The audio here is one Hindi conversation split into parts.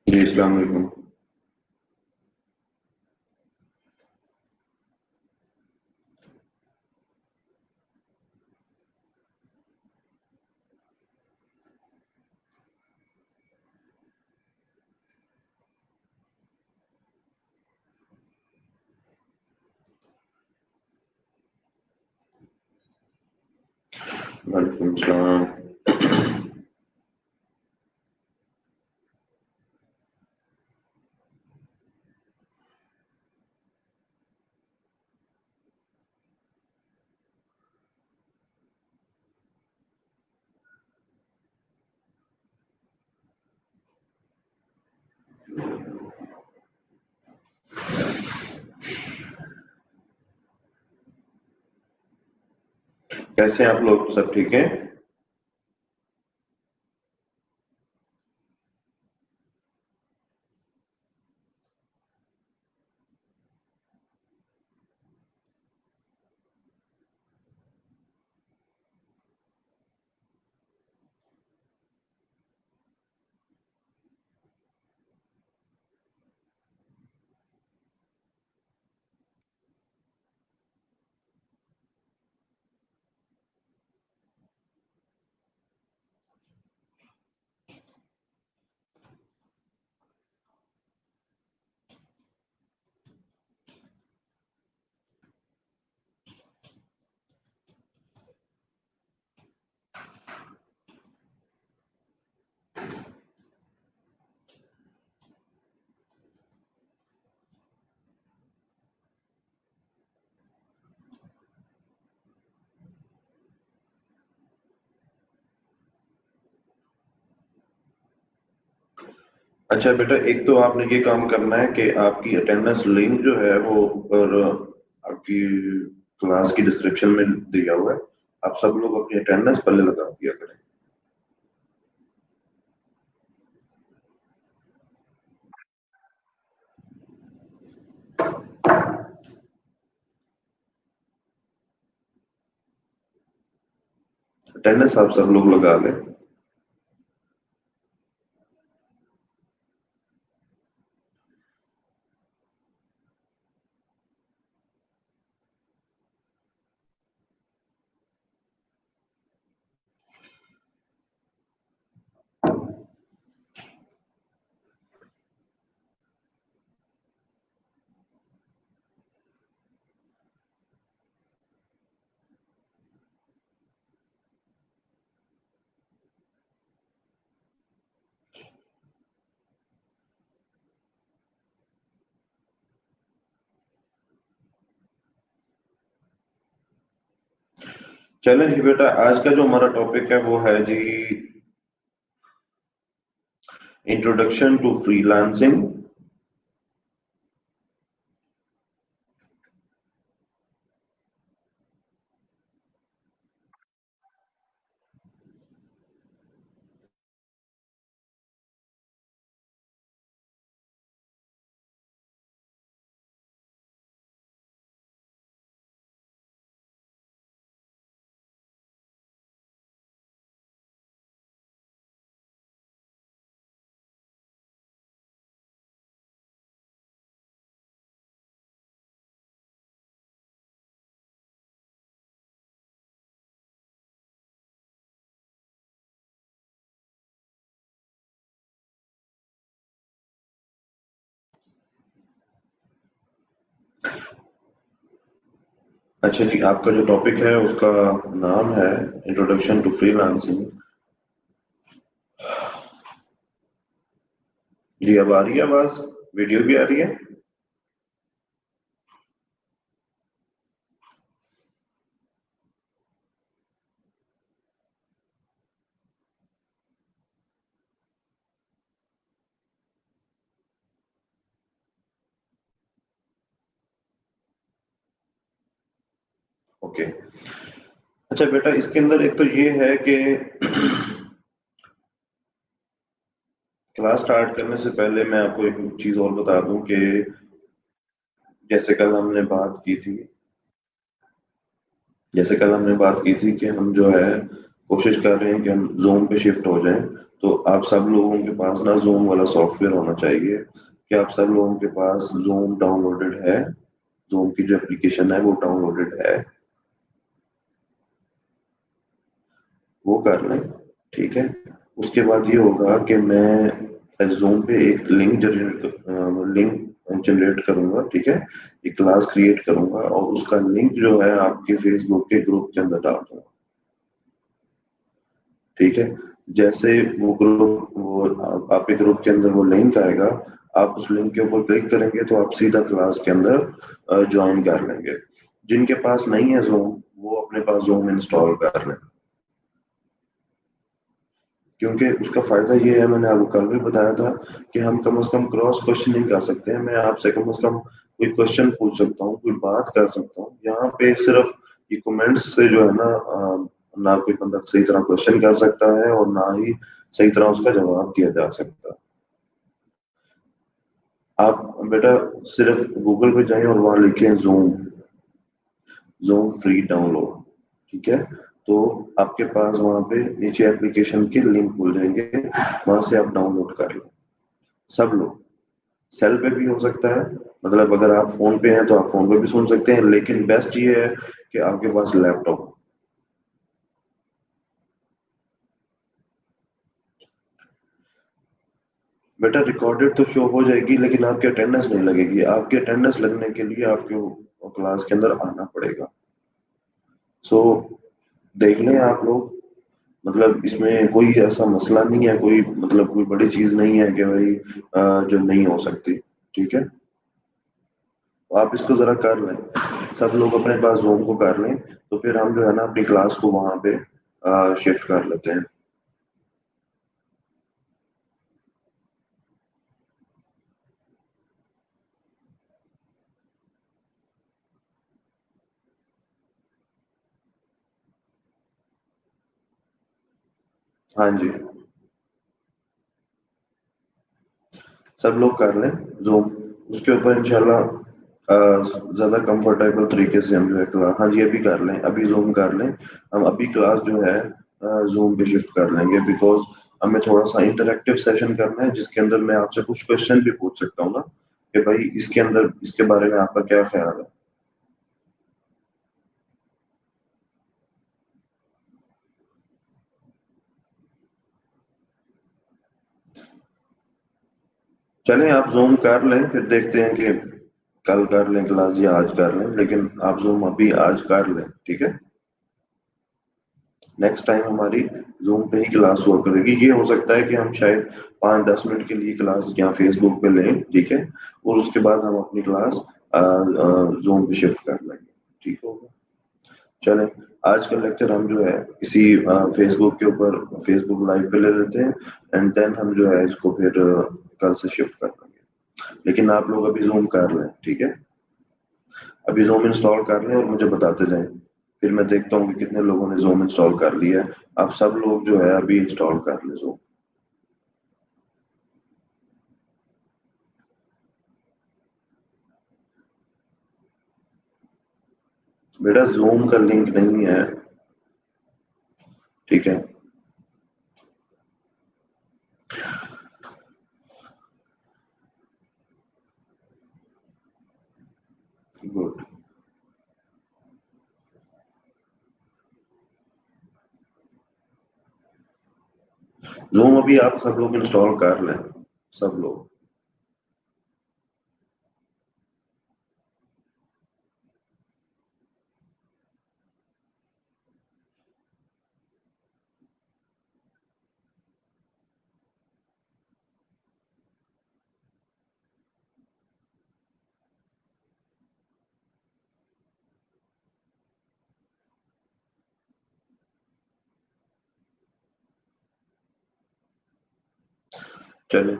जी, अस्सलाम वालेकुम। वालेकुम सलाम। कैसे हैं आप लोग? सब ठीक हैं? अच्छा बेटा, एक तो आपने ये काम करना है कि आपकी अटेंडेंस लिंक जो है वो ऊपर आपकी क्लास की डिस्क्रिप्शन में दिया हुआ है। आप सब लोग अपनी अटेंडेंस पहले लगा दिया करें। अटेंडेंस आप सब लोग लगा लें। चलें जी बेटा, आज का जो हमारा टॉपिक है वो है जी इंट्रोडक्शन टू फ्रीलांसिंग। अच्छा जी, आपका जो टॉपिक है उसका नाम है इंट्रोडक्शन टू फ्रीलांसिंग। जी, अब आ रही है आवाज? वीडियो भी आ रही है? ओके। अच्छा बेटा, इसके अंदर एक तो ये है कि क्लास स्टार्ट करने से पहले मैं आपको एक चीज और बता दूं कि जैसे कल हमने बात की थी जैसे कल हमने बात की थी कि हम जो है कोशिश कर रहे हैं कि हम जूम पे शिफ्ट हो जाएं। तो आप सब लोगों के पास ना जूम वाला सॉफ्टवेयर होना चाहिए कि आप सब लोगों के पास जूम डाउनलोडेड है, जूम की जो एप्लीकेशन है वो डाउनलोडेड है, वो कर लें। ठीक है। उसके बाद ये होगा कि मैं जूम पे एक लिंक जनरेट करूंगा। ठीक है। एक क्लास क्रिएट करूंगा और उसका लिंक जो है आपके फेसबुक के ग्रुप के अंदर डाल दूंगा। ठीक है। जैसे वो ग्रुप वो आपके ग्रुप के अंदर वो लिंक आएगा, आप उस लिंक के ऊपर क्लिक करेंगे तो आप सीधा क्लास के अंदर ज्वाइन कर लेंगे। जिनके पास नहीं है जूम, वो अपने पास जूम इंस्टॉल कर लें। क्योंकि उसका फायदा ये है, मैंने आपको कल भी बताया था कि हम कम से कम क्रॉस क्वेश्चनिंग कर सकते हैं। मैं आपसे कम से कम कोई क्वेश्चन पूछ सकता हूँ, कोई बात कर सकता हूँ। यहाँ पे सिर्फ ये कमेंट्स से जो है ना, ना कोई बंदा सही तरह क्वेश्चन कर सकता है और ना ही सही तरह उसका जवाब दिया जा सकता। आप बेटा सिर्फ गूगल पे जाएं और वहां लिखें जूम, जूम फ्री डाउनलोड। ठीक है। तो आपके पास वहां पे नीचे एप्लीकेशन के लिंक खुल जाएंगे, वहां से आप डाउनलोड कर लें। सब लोग, सेल पे भी हो सकता है, मतलब अगर आप फोन पे हैं तो आप फोन पे भी सुन सकते हैं, लेकिन बेस्ट ये है कि आपके पास लैपटॉप हो। बेटा रिकॉर्डेड तो शो हो जाएगी लेकिन आपकी अटेंडेंस नहीं लगेगी। आपकी अटेंडेंस लगने के लिए आपको क्लास के अंदर आना पड़ेगा। सो देख लें आप लोग, मतलब इसमें कोई ऐसा मसला नहीं है, कोई मतलब कोई बड़ी चीज नहीं है कि भाई जो नहीं हो सकती। ठीक है। तो आप इसको जरा कर लें, सब लोग अपने पास जूम को कर लें, तो फिर हम जो है ना अपनी क्लास को वहां पे शिफ्ट कर लेते हैं। हाँ जी, सब लोग कर लें जूम। उसके ऊपर इंशाल्लाह ज्यादा कंफर्टेबल तरीके से हम जो है क्लास, हाँ जी अभी कर लें, अभी जूम कर लें। हम अभी क्लास जो है जूम पे शिफ्ट कर लेंगे, बिकॉज हमें थोड़ा सा इंटरेक्टिव सेशन करना है जिसके अंदर मैं आपसे कुछ क्वेश्चन भी पूछ सकता हूँ ना, कि भाई इसके अंदर इसके बारे में आपका क्या ख्याल है। चलें आप जूम कर लें, फिर देखते हैं कि कल कर लें क्लास या आज कर लें, लेकिन आप जूम अभी आज कर लें। ठीक है। नेक्स्ट टाइम हमारी जूम पे ही क्लास हुआ करेगी। ये हो सकता है कि हम शायद 5-10 मिनट के लिए क्लास यहाँ फेसबुक पे लें। ठीक है। और उसके बाद हम अपनी क्लास जूम पे शिफ्ट कर लेंगे। ठीक होगा। चलें, आज का लेक्चर हम जो है इसी फेसबुक के ऊपर फेसबुक लाइव पे ले लेते हैं, एंड देन हम जो है इसको फिर कल से शिफ्ट कर लेंगे। लेकिन आप लोग अभी जूम कर लें। ठीक है। अभी जूम इंस्टॉल कर लें और मुझे बताते जाएं, फिर मैं देखता हूँ कि कितने लोगों ने जूम इंस्टॉल कर लिया है। आप सब लोग जो है अभी इंस्टॉल कर लें जूम। बेटा जूम का लिंक नहीं है। ठीक है। गुड। जूम अभी आप सब लोग इंस्टॉल कर लें, सब लोग। चलें।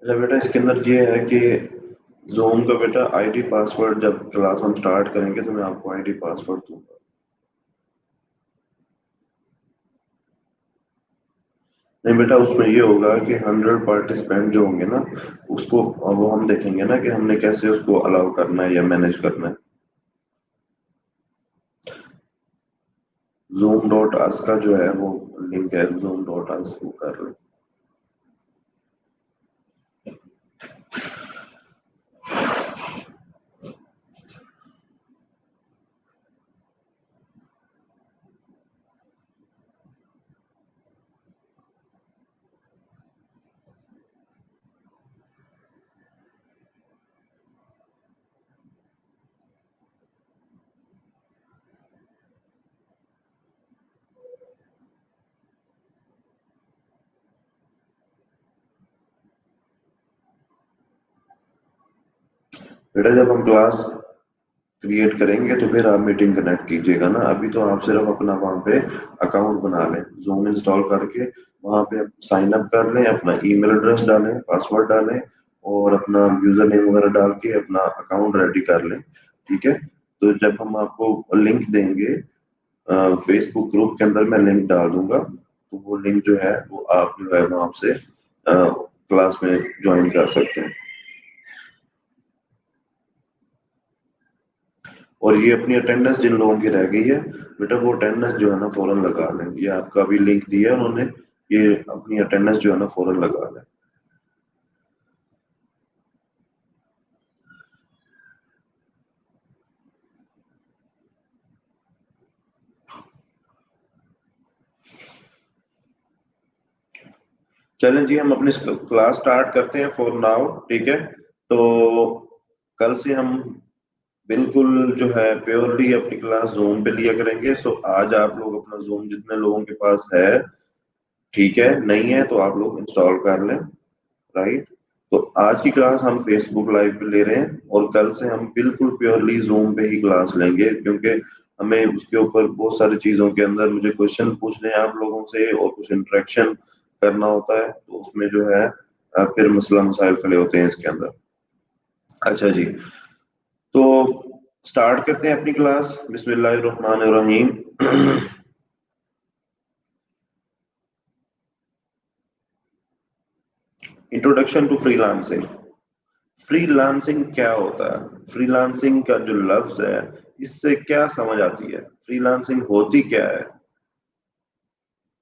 अच्छा बेटा इसके अंदर ये है कि जूम का बेटा आईडी पासवर्ड, जब क्लास हम स्टार्ट करेंगे तो मैं आपको आईडी पासवर्ड दूंगा। नहीं बेटा उसमें ये होगा कि 100 पार्टिसिपेंट जो होंगे ना, उसको वो हम देखेंगे ना कि हमने कैसे उसको अलाउ करना है या मैनेज करना है। zoom.us का जो है वो लिंक है zoom.us वो कर लें। बेटा जब हम क्लास क्रिएट करेंगे तो फिर आप मीटिंग कनेक्ट कीजिएगा ना, अभी तो आप सिर्फ अपना वहाँ पे अकाउंट बना लें, जूम इंस्टॉल करके वहाँ पे साइन अप कर लें, अपना ईमेल एड्रेस डालें, पासवर्ड डालें और अपना यूजर नेम वगैरह डाल के अपना अकाउंट रेडी कर लें। ठीक है, तो जब हम आपको लिंक देंगे फेसबुक ग्रुप के अंदर मैं लिंक डाल दूंगा, तो वो लिंक जो है वो आप जो है वहां से क्लास में ज्वाइन कर सकते हैं। और ये अपनी अटेंडेंस जिन लोगों की रह गई है बेटा, वो अटेंडेंस जो है ना फौरन लगा लें, ये आपका अभी लिंक दिया है उन्होंने, ये अपनी अटेंडेंस जो है ना फौरन लगा लें। चलें जी, हम अपनी क्लास स्टार्ट करते हैं फॉर नाउ। ठीक है, तो कल से हम बिल्कुल जो है प्योरली अपनी क्लास जूम पे लिया करेंगे। सो आज आप लोग अपना जूम जितने लोगों के पास है, ठीक है, नहीं है तो आप लोग इंस्टॉल कर लें। राइट, तो आज की क्लास हम फेसबुक लाइव पे ले रहे हैं और कल से हम बिल्कुल प्योरली जूम पे ही क्लास लेंगे, क्योंकि हमें उसके ऊपर बहुत सारी चीजों के अंदर मुझे क्वेश्चन पूछने हैं आप लोगों से और कुछ इंटरेक्शन करना होता है, तो उसमें जो है फिर मसला मसाइल खड़े होते हैं इसके अंदर। अच्छा जी, तो स्टार्ट करते हैं अपनी क्लास, बिस्मिल्लाहिर्रहमानिर्रहीम। Introduction to freelancing. फ्रीलांसिंग क्या होता है, फ्रीलांसिंग का जो लफ्ज है इससे क्या समझ आती है, फ्रीलांसिंग होती क्या है,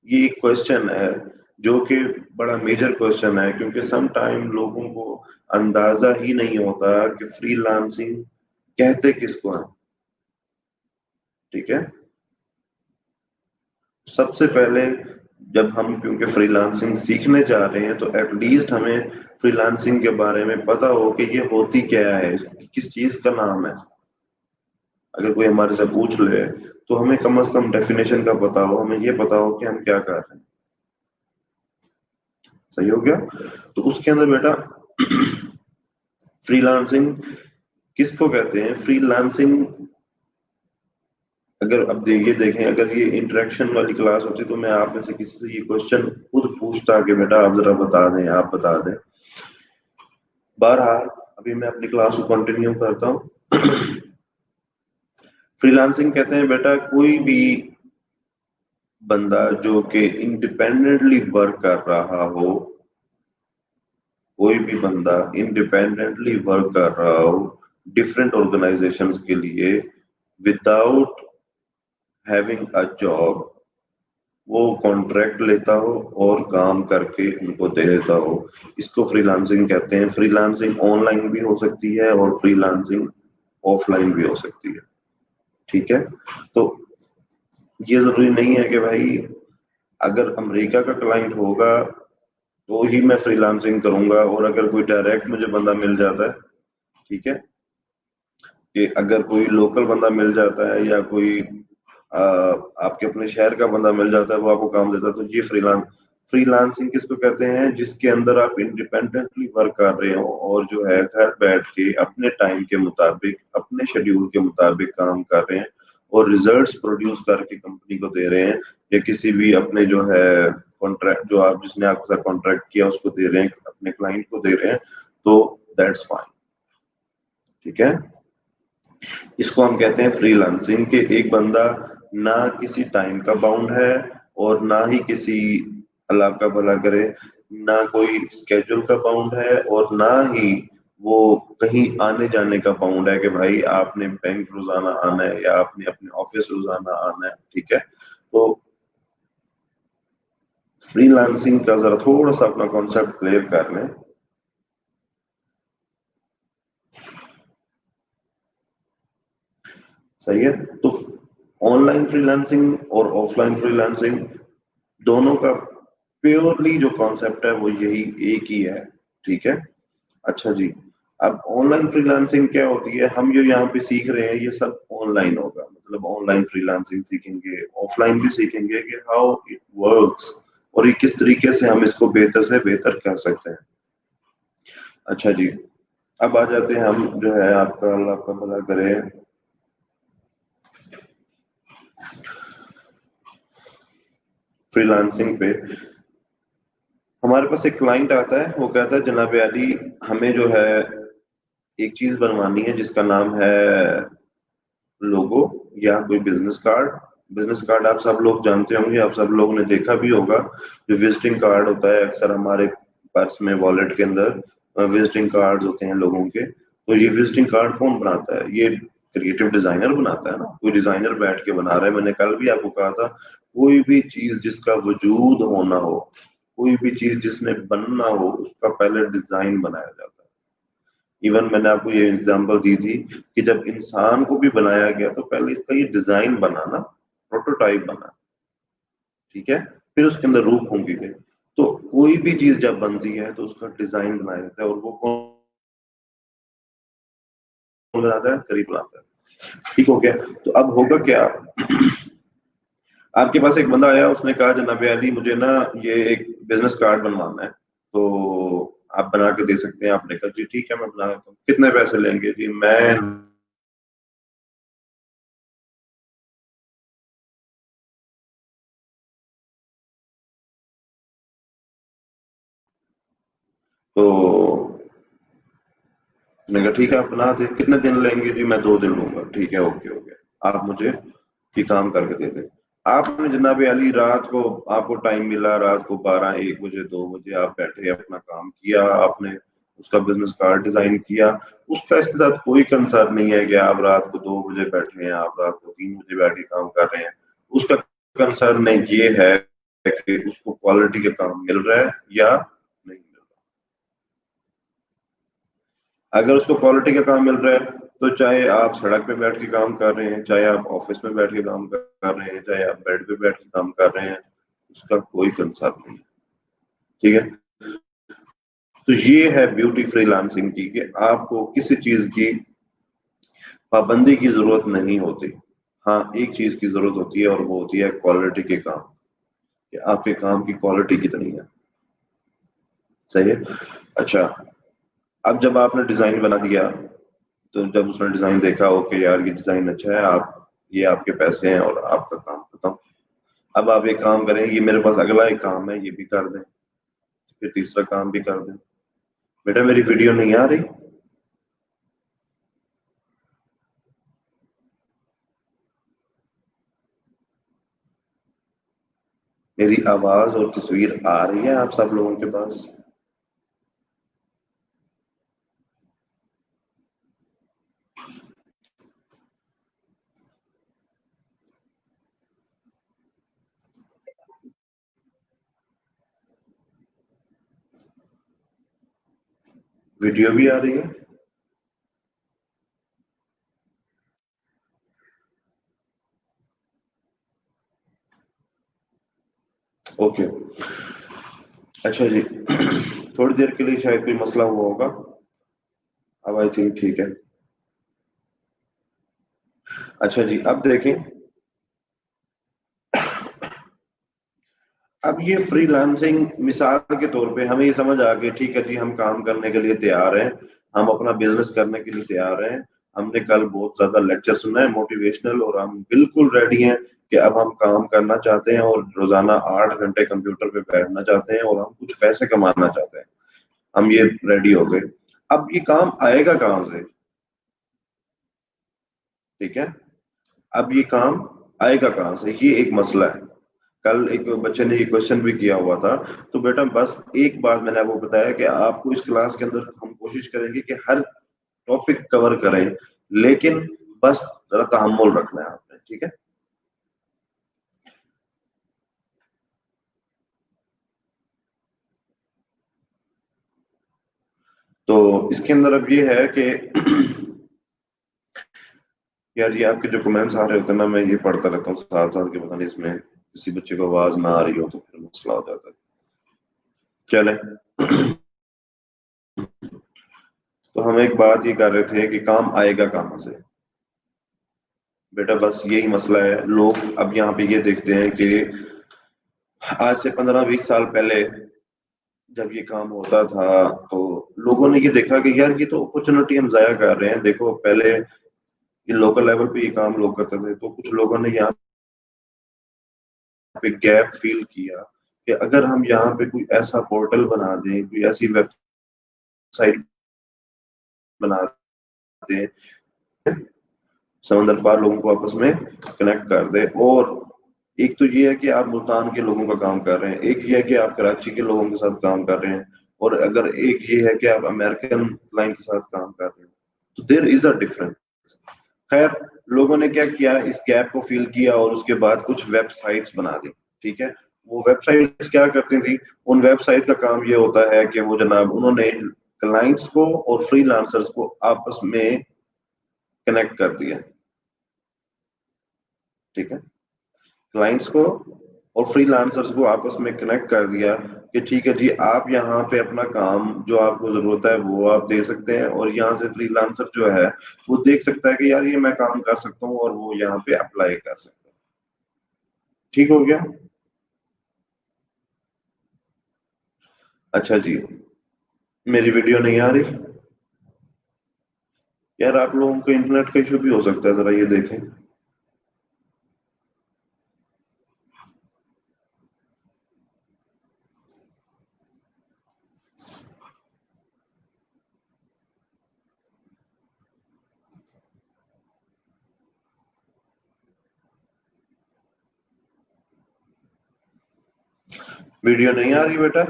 ये एक क्वेश्चन है जो कि बड़ा मेजर क्वेश्चन है, क्योंकि सम टाइम लोगों को अंदाजा ही नहीं होता कि फ्रीलांसिंग कहते किसको है। ठीक है, सबसे पहले जब हम क्योंकि फ्रीलांसिंग सीखने जा रहे हैं तो एटलीस्ट हमें फ्रीलांसिंग के बारे में पता हो कि ये होती क्या है, किस चीज का नाम है। अगर कोई हमारे से पूछ ले तो हमें कम से कम डेफिनेशन का पता हो, हमें ये पता हो कि हम क्या कर रहे हैं। सही हो गया, तो उसके अंदर बेटा फ्रीलांसिंग किसको कहते हैं, फ्रीलांसिंग अगर अब ये देखें, अगर ये इंटरेक्शन वाली क्लास होती तो मैं आप में से किसी से ये क्वेश्चन खुद पूछता कि बेटा आप जरा बता दें, आप बता दें। बहरहाल अभी मैं अपनी क्लास को कंटिन्यू करता हूँ। फ्रीलांसिंग कहते हैं बेटा कोई भी बंदा जो कि इंडिपेंडेंटली वर्क कर रहा हो, कोई भी बंदा इंडिपेंडेंटली वर्क कर रहा हो डिफरेंट ऑर्गेनाइजेशंस के लिए विदाउट हैविंग अ जॉब, वो कॉन्ट्रैक्ट लेता हो और काम करके उनको दे देता हो, इसको फ्रीलांसिंग कहते हैं। फ्रीलांसिंग ऑनलाइन भी हो सकती है और फ्रीलांसिंग ऑफलाइन भी हो सकती है। ठीक है, तो ये जरूरी नहीं है कि भाई अगर अमेरिका का क्लाइंट होगा तो ही मैं फ्रीलांसिंग करूंगा, और अगर कोई डायरेक्ट मुझे बंदा मिल जाता है, ठीक है, कि अगर कोई लोकल बंदा मिल जाता है या कोई आपके अपने शहर का बंदा मिल जाता है वो आपको काम देता है, तो ये फ्रीलांसिंग किसको कहते हैं, जिसके अंदर आप इंडिपेंडेंटली वर्क कर रहे हो और जो है घर बैठ के अपने टाइम के मुताबिक अपने शेड्यूल के मुताबिक काम कर रहे हैं और रिजल्ट्स प्रोड्यूस करके कंपनी को दे रहे हैं, या किसी भी अपने जो है कॉन्ट्रैक्ट जो आप जिसने आपके साथ कॉन्ट्रैक्ट किया उसको दे रहे हैं, अपने क्लाइंट को दे रहे हैं, तो दैट्स फाइन। ठीक है, इसको हम कहते हैं फ्रीलांसिंग के एक बंदा ना किसी टाइम का बाउंड है और ना ही किसी, अल्लाह का भला करे, ना कोई स्केड्यूल का बाउंड है और ना ही वो कहीं आने जाने का बाउंड है कि भाई आपने बैंक रोजाना आना है या आपने अपने ऑफिस रोजाना आना है। ठीक है, तो फ्रीलांसिंग का जरा थोड़ा सा अपना कॉन्सेप्ट क्लियर कर लें। सही है। तो ऑनलाइन फ्रीलांसिंग और ऑफलाइन फ्रीलांसिंग दोनों का प्योरली जो कॉन्सेप्ट है वो यही एक ही है। ठीक है। अच्छा जी। अब ऑनलाइन फ्रीलांसिंग क्या होती है, हम जो यहाँ पे सीख रहे हैं ये सब ऑनलाइन होगा, मतलब ऑनलाइन फ्रीलांसिंग सीखेंगे, ऑफलाइन भी सीखेंगे कि हाउ इट वर्क्स और ये किस तरीके से हम इसको बेहतर से बेहतर कर सकते हैं। अच्छा जी। अब आ जाते हैं हम जो है, आपका अल्लाह आपका भला करे, फ्रीलांसिंग पे। हमारे पास एक क्लाइंट आता है, वो कहता है जनाब अली हमें जो है एक चीज बनवानी है जिसका नाम है लोगो या कोई बिजनेस कार्ड। बिजनेस कार्ड आप सब लोग जानते होंगे, आप सब लोगों ने देखा भी होगा। जो विजिटिंग कार्ड होता है अक्सर हमारे पर्स में, वॉलेट के अंदर विजिटिंग कार्ड होते हैं लोगों के। तो ये विजिटिंग कार्ड कौन बनाता है? ये क्रिएटिव डिजाइनर बनाता है ना। कोई डिजाइनर बैठ के बना रहा है। मैंने कल भी आपको कहा था, कोई भी चीज जिसका वजूद होना हो, कोई भी चीज जिसने बनना हो, उसका पहले डिजाइन बनाया जाता है। इवन मैंने आपको ये एग्जांपल दी थी कि जब इंसान को भी बनाया गया तो पहले इसका ये डिजाइन बनाना, प्रोटोटाइप बना। ठीक है। फिर उसके अंदर रूप होंगी गई। तो कोई भी चीज जब बनती है तो उसका डिजाइन बनाया जाता है, और वो कौन बनाता है? करीब बनाता है। ठीक हो गया। तो अब होगा क्या, आपके पास एक बंदा आया, उसने कहा जनाब अली मुझे ना ये एक बिजनेस कार्ड बनवाना है, तो आप बना के दे सकते हैं? आपने कहा जी ठीक है मैं बना देता हूँ। कितने पैसे लेंगे? जी मैं तो मैंने कहा ठीक है आप बना दे। कितने दिन लेंगे? जी मैं 2 दिन लूंगा। ठीक है, ओके हो गया। आप मुझे ये काम करके दे दे। आपने जनाब अली रात को, आपको टाइम मिला, रात को 12 1 बजे 2 बजे आप बैठे अपना काम किया, आपने उसका बिजनेस कार्ड डिजाइन किया। उसका इसके साथ कोई कंसर्न नहीं है कि आप रात को 2 बजे बैठे हैं, आप रात को 3 बजे बैठ के काम कर रहे हैं। उसका कंसर्न नहीं ये है कि उसको क्वालिटी का काम मिल रहा है या नहीं मिल रहा। अगर उसको क्वालिटी का काम मिल रहा है तो चाहे आप सड़क पे बैठ के काम कर रहे हैं, चाहे आप ऑफिस में बैठ के काम कर रहे हैं, चाहे आप बेड पे बैठ के काम कर रहे हैं, उसका कोई कंसर्न नहीं है। ठीक है। तो ये है ब्यूटी फ्रीलांसिंग की, कि आपको किसी चीज की पाबंदी की जरूरत नहीं होती। हाँ, एक चीज की जरूरत होती है और वो होती है क्वालिटी के काम, कि आपके काम की क्वालिटी कितनी है। सही है। अच्छा। अब जब आपने डिजाइन बना दिया, तो जब उसने डिजाइन देखा, ओके यार ये डिजाइन अच्छा है, आप ये आपके पैसे हैं और आपका काम खत्म। अब आप एक काम करें, ये मेरे पास अगला एक काम है, ये भी कर दें, फिर तीसरा काम भी कर दें। बेटा मेरी वीडियो नहीं आ रही? मेरी आवाज और तस्वीर आ रही है आप सब लोगों के पास? वीडियो भी आ रही है? ओके। अच्छा जी। थोड़ी देर के लिए शायद कोई मसला हुआ होगा। अब आई थिंक ठीक है। अच्छा जी, अब देखें। अब ये फ्रीलांसिंग मिसाल के तौर पे हमें ये समझ आ गई, ठीक है जी हम काम करने के लिए तैयार हैं, हम अपना बिजनेस करने के लिए तैयार हैं। हमने कल बहुत ज्यादा लेक्चर सुना है मोटिवेशनल, और हम बिल्कुल रेडी हैं कि अब हम काम करना चाहते हैं और रोजाना 8 घंटे कंप्यूटर पे बैठना चाहते हैं और हम कुछ पैसे कमाना चाहते हैं। हम ये रेडी हो गए। अब ये काम आएगा कहाँ से? ठीक है। अब ये काम आएगा कहाँ से, ये एक मसला है। कल एक बच्चे ने ये क्वेश्चन भी किया हुआ था। तो बेटा बस एक बात मैंने आपको बताया कि आपको इस क्लास के अंदर हम कोशिश करेंगे कि हर टॉपिक कवर करें, लेकिन बस जरा तहम्मुल रखना है आपने। ठीक है। तो इसके अंदर अब ये है कि यार ये आपके जो कमेंट्स आ रहे होते हैं ना, मैं ये पढ़ता रहता हूँ साथ साथ के, पता नहीं इसमें किसी बच्चे को आवाज ना आ रही हो तो फिर मसला हो जाता है। चले तो हम एक बात ये कर रहे थे कि काम आएगा कहाँ से। बेटा बस यही मसला है, लोग अब यहाँ पे ये देखते हैं कि आज से 15-20 साल पहले जब ये काम होता था तो लोगों ने ये देखा कि यार ये तो अपॉर्चुनिटी हम जाया कर रहे हैं। देखो पहले ये लोकल लेवल पे ये काम लोग करते थे, तो कुछ लोगों ने यहाँ पे गैप फील किया कि अगर हम यहाँ पे कोई ऐसा पोर्टल बना दें, कोई ऐसी वेबसाइट बना दें, समंदर पार लोगों को आपस में कनेक्ट कर दे। और एक तो ये है कि आप मुल्तान के लोगों का काम कर रहे हैं, एक ये है कि आप कराची के लोगों के साथ काम कर रहे हैं, और अगर एक ये है कि आप अमेरिकन क्लाइंट के साथ काम कर रहे हैं, तो देयर इज अ डिफरेंस। खैर, लोगों ने क्या किया, इस गैप को फिल किया और उसके बाद कुछ वेबसाइट्स बना दी। ठीक है, वो वेबसाइट्स क्या करती थी, उन वेबसाइट का काम ये होता है कि वो जनाब उन्होंने क्लाइंट्स को और फ्रीलांसर्स को आपस में कनेक्ट कर दिया। ठीक है, क्लाइंट्स को और फ्रीलांसर्स को आपस में कनेक्ट कर दिया कि ठीक है जी, आप यहाँ पे अपना काम जो आपको जरूरत है वो आप दे सकते हैं, और यहाँ से फ्रीलांसर जो है वो देख सकता है कि यार ये मैं काम कर सकता हूँ, और वो यहाँ पे अप्लाई कर सकता है। ठीक हो गया। अच्छा जी, मेरी वीडियो नहीं आ रही? यार आप लोगों को इंटरनेट का इशू भी हो सकता है, जरा ये देखें। वीडियो नहीं आ रही बेटा?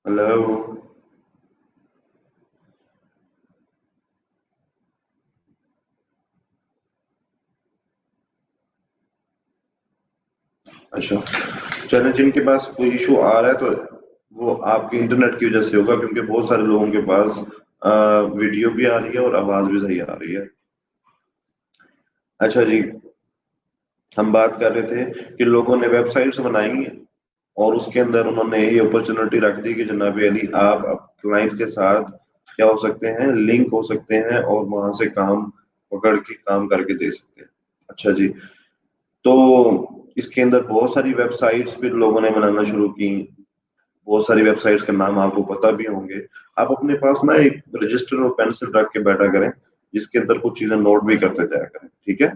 हेलो? अच्छा, चलो जिनके पास कोई इशू आ रहा है तो वो आपके इंटरनेट की वजह से होगा, क्योंकि बहुत सारे लोगों के पास वीडियो भी आ रही है और आवाज भी सही आ रही है। अच्छा जी, हम बात कर रहे थे कि लोगों ने वेबसाइट्स बनाई और उसके अंदर उन्होंने ये अपॉर्चुनिटी रख दी कि जनाब अली आप क्लाइंट्स के साथ क्या हो सकते हैं, लिंक हो सकते हैं, और वहां से काम पकड़ के काम करके दे सकते हैं। अच्छा जी, तो इसके अंदर बहुत सारी वेबसाइट्स फिर लोगों ने बनाना शुरू की। बहुत सारी वेबसाइट्स के नाम आपको पता भी होंगे। आप अपने पास ना एक रजिस्टर और पेंसिल रख के बैठा करें, जिसके अंदर कुछ चीजें नोट भी करते जाया करें। ठीक है,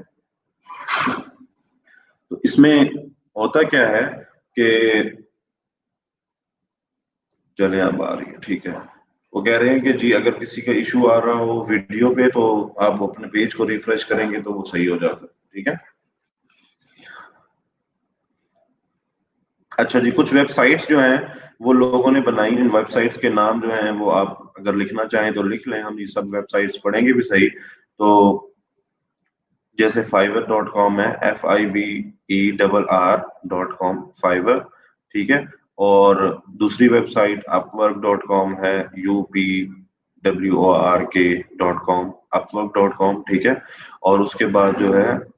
तो इसमें होता क्या है कि चले अब आ रही है, ठीक है। वो कह रहे हैं कि जी अगर किसी का इशू आ रहा हो वीडियो पे तो आप अपने पेज को रिफ्रेश करेंगे तो वो सही हो जाता है। ठीक है। अच्छा जी, कुछ वेबसाइट्स जो हैं वो लोगों ने बनाई, इन वेबसाइट्स के नाम जो हैं वो आप अगर लिखना चाहें तो लिख लें, हम ये सब वेबसाइट्स पढ़ेंगे भी सही। तो जैसे fiverr.com है, FIVERR.com, फाइवर। ठीक है, और दूसरी वेबसाइट upwork.com है, UPWORK.com, upwork.com। ठीक है, और उसके बाद जो है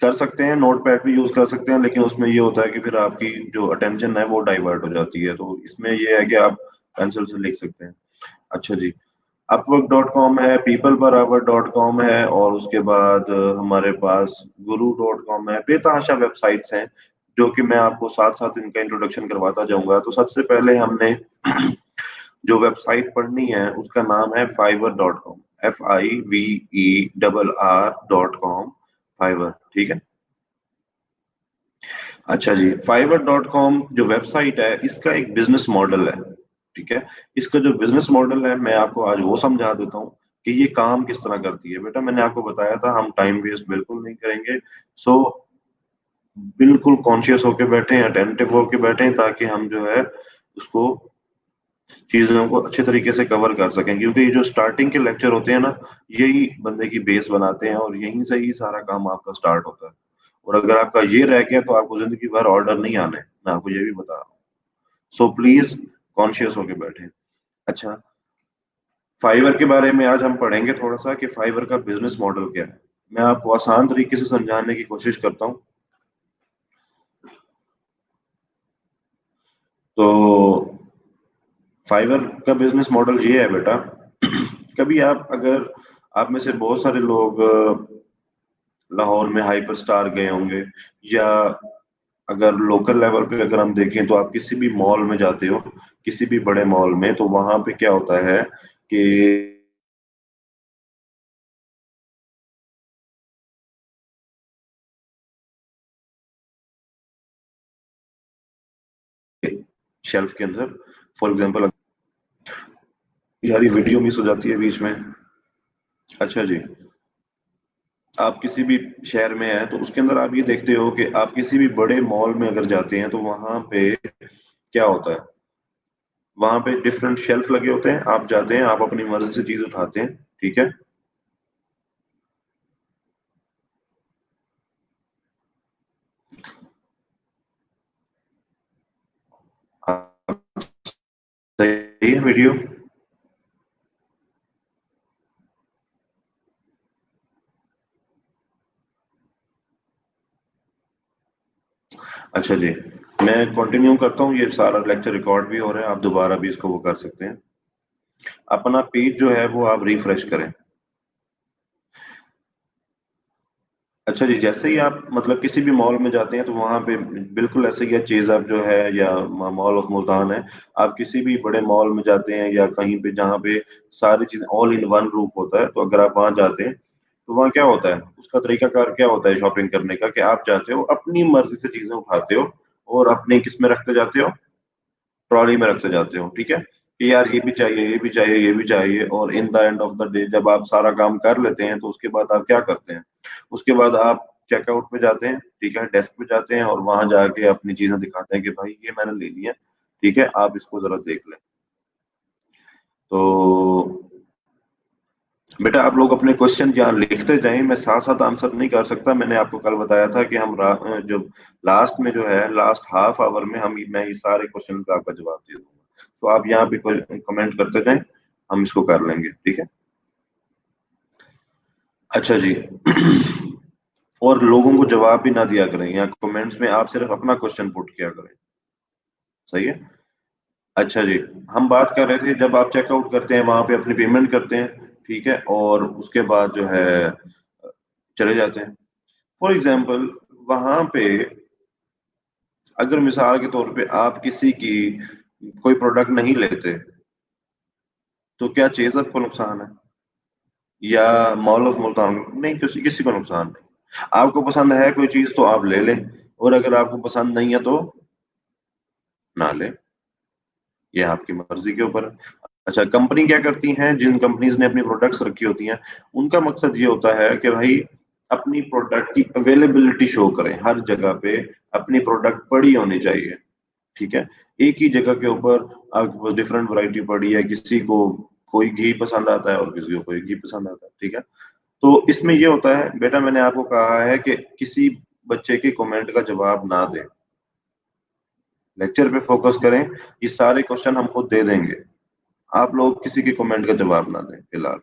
कर सकते हैं नोट पैड भी यूज कर सकते हैं, लेकिन उसमें ये होता है कि फिर आपकी जो अटेंशन है वो डाइवर्ट हो जाती है, तो इसमें ये है कि आप पेंसिल से लिख सकते हैं। अच्छा जी, upwork.com है, peopleperaver.com है, और उसके बाद हमारे पास guru.com है। बेतहाशा वेबसाइट्स हैं जो कि मैं आपको साथ साथ इनका इंट्रोडक्शन करवाता जाऊंगा। तो सबसे पहले हमने जो वेबसाइट पढ़नी है उसका नाम है fiverr.com, FIVERR.com, फाइवर। ठीक है। अच्छा जी, fiverr.com जो वेबसाइट है इसका एक बिजनेस मॉडल है। ठीक है, इसका जो बिजनेस मॉडल है मैं आपको आज वो समझा देता हूँ कि ये काम किस तरह करती है। बेटा मैंने आपको बताया था हम टाइम वेस्ट बिल्कुल नहीं करेंगे। सो बिल्कुल कॉन्शियस होके बैठे, अटेंटिव होके बैठे, ताकि हम जो है उसको चीजों को अच्छे तरीके से कवर कर सकें, क्योंकि ये जो स्टार्टिंग के लेक्चर होते हैं ना, यही बंदे की बेस बनाते हैं और यहीं से ही सारा काम आपका स्टार्ट होता है। और अगर आपका ये रह गया तो आपको जिंदगी भर ऑर्डर नहीं आने, मैं आपको ये भी बता रहा हूँ। सो प्लीज कॉन्शियस होके बैठे। अच्छा, फाइवर के बारे में आज हम पढ़ेंगे थोड़ा सा कि फाइवर का बिजनेस मॉडल क्या है। मैं आपको आसान तरीके से समझाने की कोशिश करता हूँ। तो फाइवर का बिजनेस मॉडल ये है बेटा, कभी आप अगर आप में से बहुत सारे लोग लाहौर में हाइपर स्टार गए होंगे, या अगर लोकल लेवल पे अगर हम देखें तो आप किसी भी मॉल में जाते हो, किसी भी बड़े मॉल में, तो वहां पे क्या होता है कि शेल्फ के अंदर, फॉर एग्जांपल, यार ये वीडियो मिस हो जाती है बीच में। अच्छा जी, आप किसी भी शहर में हैं तो उसके अंदर आप ये देखते हो कि आप किसी भी बड़े मॉल में अगर जाते हैं तो वहां पे क्या होता है, वहां पे डिफरेंट शेल्फ लगे होते हैं, आप जाते हैं, आप अपनी मर्जी से चीज उठाते हैं, ठीक है। आप- सही है वीडियो। अच्छा जी, मैं कंटिन्यू करता हूँ, ये सारा लेक्चर रिकॉर्ड भी हो रहा है, आप दोबारा भी इसको वो कर सकते हैं। अपना पेज जो है वो आप रिफ्रेश करें। अच्छा जी, जैसे ही आप मतलब किसी भी मॉल में जाते हैं तो वहां पे बिल्कुल ऐसे ही चीज आप जो है, या मॉल ऑफ मुल्तान है, आप किसी भी बड़े मॉल में जाते हैं या कहीं पे जहाँ पे सारी चीजें ऑल इन वन रूफ होता है, तो अगर आप वहां जाते हैं तो वहाँ क्या होता है, उसका तरीकाकार क्या होता है शॉपिंग करने का, कि आप जाते हो अपनी मर्जी से चीजें उठाते हो और अपने किस में रखते जाते हो, ट्रॉली में रखते जाते हो, ठीक है, कि यार ये भी चाहिए, ये भी चाहिए, ये भी चाहिए, और in the end of the day जब आप सारा काम कर लेते हैं तो उसके बाद आप क्या करते हैं, उसके बाद आप चेकआउट पे जाते हैं, ठीक है, डेस्क पे जाते हैं और वहां जाके अपनी चीजें दिखाते हैं कि भाई ये मैंने ले ली है, ठीक है, आप इसको जरा देख लें। तो बेटा आप लोग अपने क्वेश्चन यहाँ लिखते जाएं, मैं साथ साथ आंसर नहीं कर सकता, मैंने आपको कल बताया था कि जो लास्ट में जो है, लास्ट हाफ आवर में मैं ये सारे क्वेश्चन का आपका जवाब दे दूंगा, तो आप यहाँ पे कमेंट करते जाएं, हम इसको कर लेंगे, ठीक है। अच्छा जी, और लोगों को जवाब भी ना दिया करें, या कमेंट्स में आप सिर्फ अपना क्वेश्चन पुट किया करें, सही है। अच्छा जी, हम बात कर रहे थे जब आप चेकआउट करते हैं वहां पे अपनी पेमेंट करते हैं, ठीक है, और उसके बाद जो है चले जाते हैं। फॉर एग्जाम्पल, वहां पे अगर मिसाल के तौर पे आप किसी की कोई प्रोडक्ट नहीं लेते, तो क्या चीज आपको नुकसान है, या मॉल ऑफ मुल्तान, नहीं, किसी किसी को नुकसान नहीं। आपको पसंद है कोई चीज तो आप ले लें, और अगर आपको पसंद नहीं है तो ना लें, ये आपकी मर्जी के ऊपर है। अच्छा, कंपनी क्या करती हैं, जिन कंपनीज ने अपनी प्रोडक्ट्स रखी होती हैं, उनका मकसद ये होता है कि भाई अपनी प्रोडक्ट की अवेलेबिलिटी शो करें हर जगह पे, अपनी प्रोडक्ट पड़ी होनी चाहिए, ठीक है। एक ही जगह के ऊपर आपके पास डिफरेंट वैरायटी पड़ी है, किसी को कोई घी पसंद आता है और किसी को कोई घी पसंद आता है, ठीक है। तो इसमें ये होता है बेटा, मैंने आपको कहा है कि किसी बच्चे के कमेंट का जवाब ना दें, लेक्चर पे फोकस करें, ये सारे क्वेश्चन हम खुद दे देंगे, आप लोग किसी के कमेंट का जवाब ना दें फिलहाल।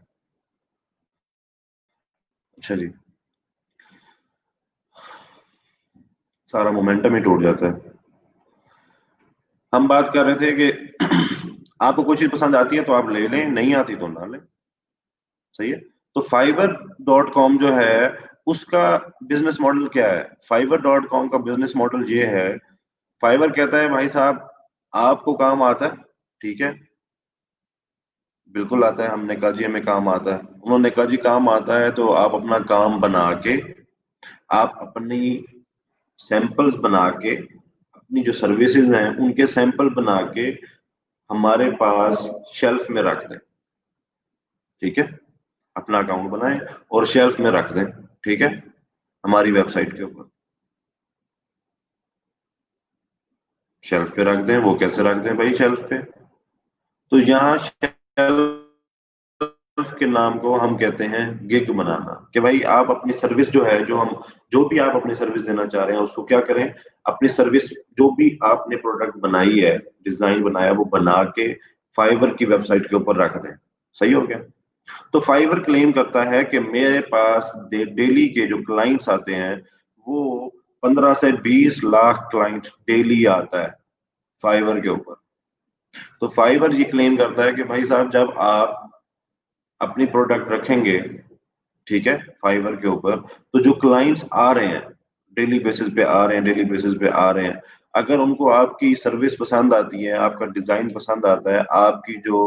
अच्छा जी, सारा मोमेंटम ही टूट जाता है। हम बात कर रहे थे कि आपको कोई चीज पसंद आती है तो आप ले लें, नहीं आती तो ना लें, सही है। तो fiverr.com जो है उसका बिजनेस मॉडल क्या है, fiverr.com का बिजनेस मॉडल ये है, फाइवर कहता है भाई साहब आपको काम आता है, ठीक है, बिल्कुल आता है, हमने कहा जी हमें काम आता है, उन्होंने कहा जी काम आता है, तो आप अपना काम बना के, आप अपनी सैंपल्स बना के, अपनी जो सर्विसेज हैं उनके सैंपल बना के हमारे पास शेल्फ में रख दें, ठीक है, अपना अकाउंट बनाएं और शेल्फ में रख दें, ठीक है, हमारी वेबसाइट के ऊपर, शेल्फ पे रख दें। वो कैसे रख दें भाई शेल्फ पे? तो यहाँ शेल्फ के नाम को हम कहते हैं गिग बनाना, कि भाई आप अपनी सर्विस जो है, जो भी आप अपनी सर्विस देना चाह रहे हैं उसको क्या करें, अपनी सर्विस जो भी आपने प्रोडक्ट बनाई है, डिजाइन बनाया, वो बना के फाइवर की वेबसाइट के ऊपर रख दें। सही हो गया? तो फाइवर क्लेम करता है कि मेरे पास डेली के जो क्लाइंट्स आते हैं वो 15 से 20 लाख क्लाइंट डेली आता है फाइवर के ऊपर। तो फाइवर ये क्लेम करता है कि भाई साहब जब आप अपनी प्रोडक्ट रखेंगे, ठीक है, फाइवर के ऊपर, तो जो क्लाइंट्स आ रहे हैं, डेली बेसिस पे आ रहे हैं, डेली बेसिस पे आ रहे हैं, अगर उनको आपकी सर्विस पसंद आती है, आपका डिजाइन पसंद आता है, आपकी जो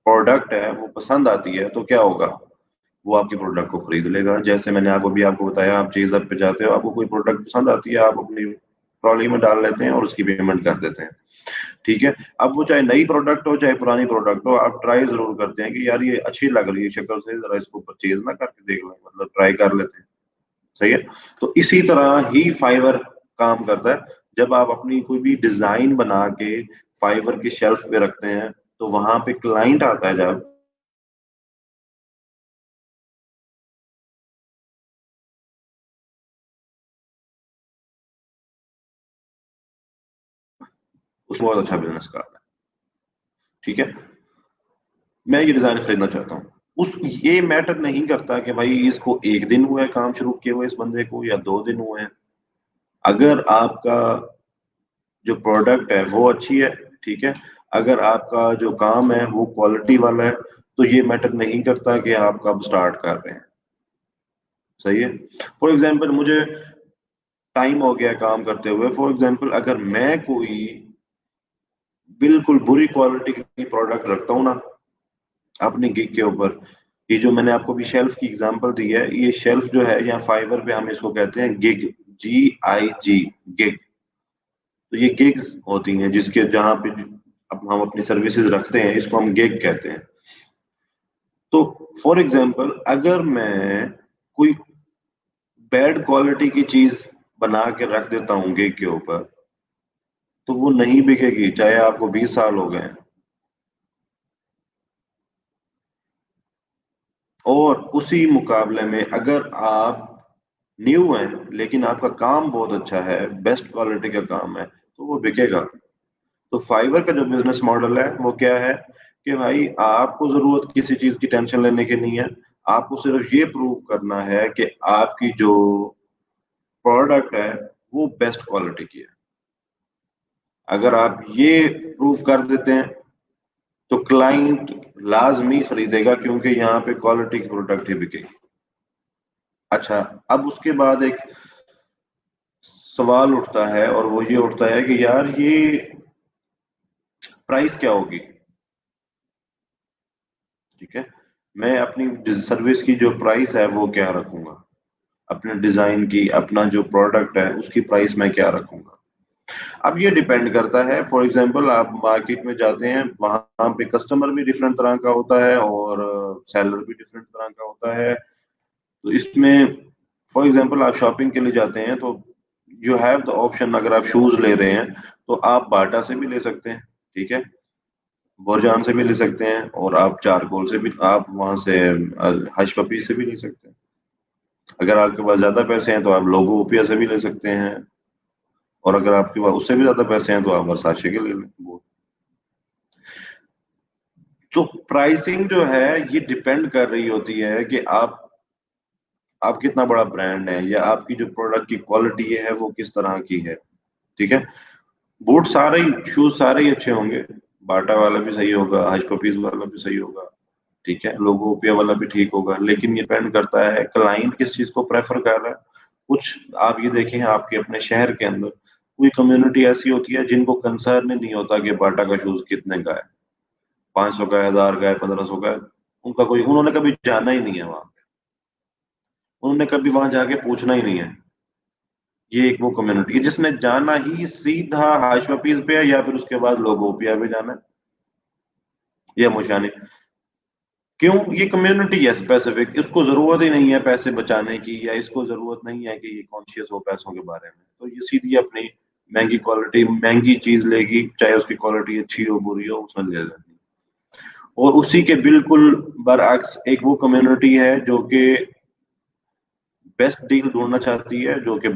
प्रोडक्ट है वो पसंद आती है, तो क्या होगा, वो आपकी प्रोडक्ट को खरीद लेगा। जैसे मैंने आपको बताया, आप चीज पे जाते हो, आपको कोई प्रोडक्ट पसंद आती है, आप अपनी ट्रॉली में डाल लेते हैं और उसकी पेमेंट कर देते हैं। ठीक है, अब वो चाहे नई प्रोडक्ट हो चाहे पुरानी प्रोडक्ट हो, आप ट्राई जरूर करते हैं कि यार ये अच्छी लग रही है शक्ल से, जरा इसको परचेज ना करके देख लें, मतलब ट्राई कर लेते हैं। सही है? तो इसी तरह ही फाइवर काम करता है। जब आप अपनी कोई भी डिजाइन बना के फाइवर की शेल्फ पे रखते हैं, तो वहां पे क्लाइंट आता है, जब उसमें बहुत अच्छा बिजनेस कर रहा है। ठीक है, मैं ये डिजाइन खरीदना चाहता हूँ। उस ये मैटर नहीं करता कि भाई इसको एक दिन हुआ है काम शुरू किए हुए इस बंदे को, या 2 दिन हुए हैं। अगर आपका जो प्रोडक्ट है वो अच्छी है, ठीक है, अगर आपका जो काम है वो क्वालिटी वाला है, तो ये मैटर नहीं करता कि आप कब स्टार्ट कर रहे हैं। सही है? फॉर एग्जाम्पल मुझे टाइम हो गया काम करते हुए, फॉर एग्जाम्पल अगर मैं कोई बिल्कुल बुरी क्वालिटी की प्रोडक्ट रखता हूँ ना अपनी गिग के ऊपर, ये जो मैंने आपको भी शेल्फ की एग्जांपल दी है, ये शेल्फ जो है यहाँ फाइवर पे हम इसको कहते हैं गिग, GIG, गिग। तो ये गिग्स होती हैं जिसके जहाँ पे अब हम अपनी सर्विसेज रखते हैं, इसको हम गिग कहते हैं। तो फॉर एग्जांपल अगर मैं कोई बैड क्वालिटी की चीज बना के रख देता हूँ गिग के ऊपर, तो वो नहीं बिकेगी चाहे आपको 20 साल हो गए। और उसी मुकाबले में अगर आप न्यू है लेकिन आपका काम बहुत अच्छा है, बेस्ट क्वालिटी का काम है, तो वो बिकेगा। तो फाइवर का जो बिजनेस मॉडल है वो क्या है, कि भाई आपको जरूरत किसी चीज की टेंशन लेने की नहीं है। आपको सिर्फ ये प्रूव करना है कि आपकी जो प्रोडक्ट है वो बेस्ट क्वालिटी की है। अगर आप ये प्रूव कर देते हैं तो क्लाइंट लाजमी खरीदेगा, क्योंकि यहाँ पे क्वालिटी की प्रोडक्ट ही बिकेगी। अच्छा, अब उसके बाद एक सवाल उठता है, और वो ये उठता है कि यार ये प्राइस क्या होगी? ठीक है, मैं अपनी सर्विस की जो प्राइस है वो क्या रखूंगा, अपने डिजाइन की, अपना जो प्रोडक्ट है उसकी प्राइस मैं क्या रखूंगा? अब ये डिपेंड करता है। फॉर एग्जांपल आप मार्केट में जाते हैं, वहां पे कस्टमर भी डिफरेंट तरह का होता है और सेलर भी डिफरेंट तरह का होता है। तो इसमें फॉर एग्जांपल आप शॉपिंग के लिए जाते हैं, तो यू हैव द ऑप्शन, अगर आप शूज ले रहे हैं तो आप बाटा से भी ले सकते हैं, ठीक है, बोरजान से भी ले सकते हैं, और आप चारकोल से भी, आप वहां से हश पपी से भी ले सकते हैं। अगर आपके पास ज्यादा पैसे हैं तो आप लोगो ओपिया से भी ले सकते हैं, और अगर आपके पास उससे भी ज्यादा पैसे हैं तो आप वर्साचे के ले लें वो। तो प्राइसिंग जो है ये डिपेंड कर रही होती है कि आप कितना बड़ा ब्रांड है, या आपकी जो प्रोडक्ट की क्वालिटी है वो किस तरह की है। ठीक है, बूट सारे ही, शूज सारे ही अच्छे होंगे, बाटा वाला भी सही होगा, हज पपीज वाला भी सही होगा, ठीक है, लोगो ओपिया वाला भी ठीक होगा, लेकिन ये डिपेंड करता है क्लाइंट किस चीज को प्रेफर कर रहा है। कुछ आप ये देखें, आपके अपने शहर के अंदर कोई कम्युनिटी ऐसी होती है जिनको कंसर्न ही नहीं होता कि बाटा का शूज कितने का है, 500 का है, 1000 का है, 1500 का है, उनका कोई, उन्होंने कभी जाना ही नहीं है वहां, उन्होंने कभी वहां जाके पूछना ही नहीं है। ये एक वो कम्युनिटी है जिसने जाना ही सीधा हाशवा पीस पे है, या फिर उसके बाद लोगोपिया पे जाना है, या मुशानी। क्यों? ये कम्युनिटी है स्पेसिफिक, इसको जरूरत ही नहीं है पैसे बचाने की, या इसको जरूरत नहीं है कि ये कॉन्शियस हो पैसों के बारे में, तो ये सीधी अपनी महंगी क्वालिटी, महंगी चीज लेगी, चाहे उसकी क्वालिटी अच्छी हो बुरी हो, उसने ले लेनी। और उसी के बिल्कुल बरअक्स एक वो कम्युनिटी है जो कि बेस्ट डील ढूंढना चाहती है, जो कि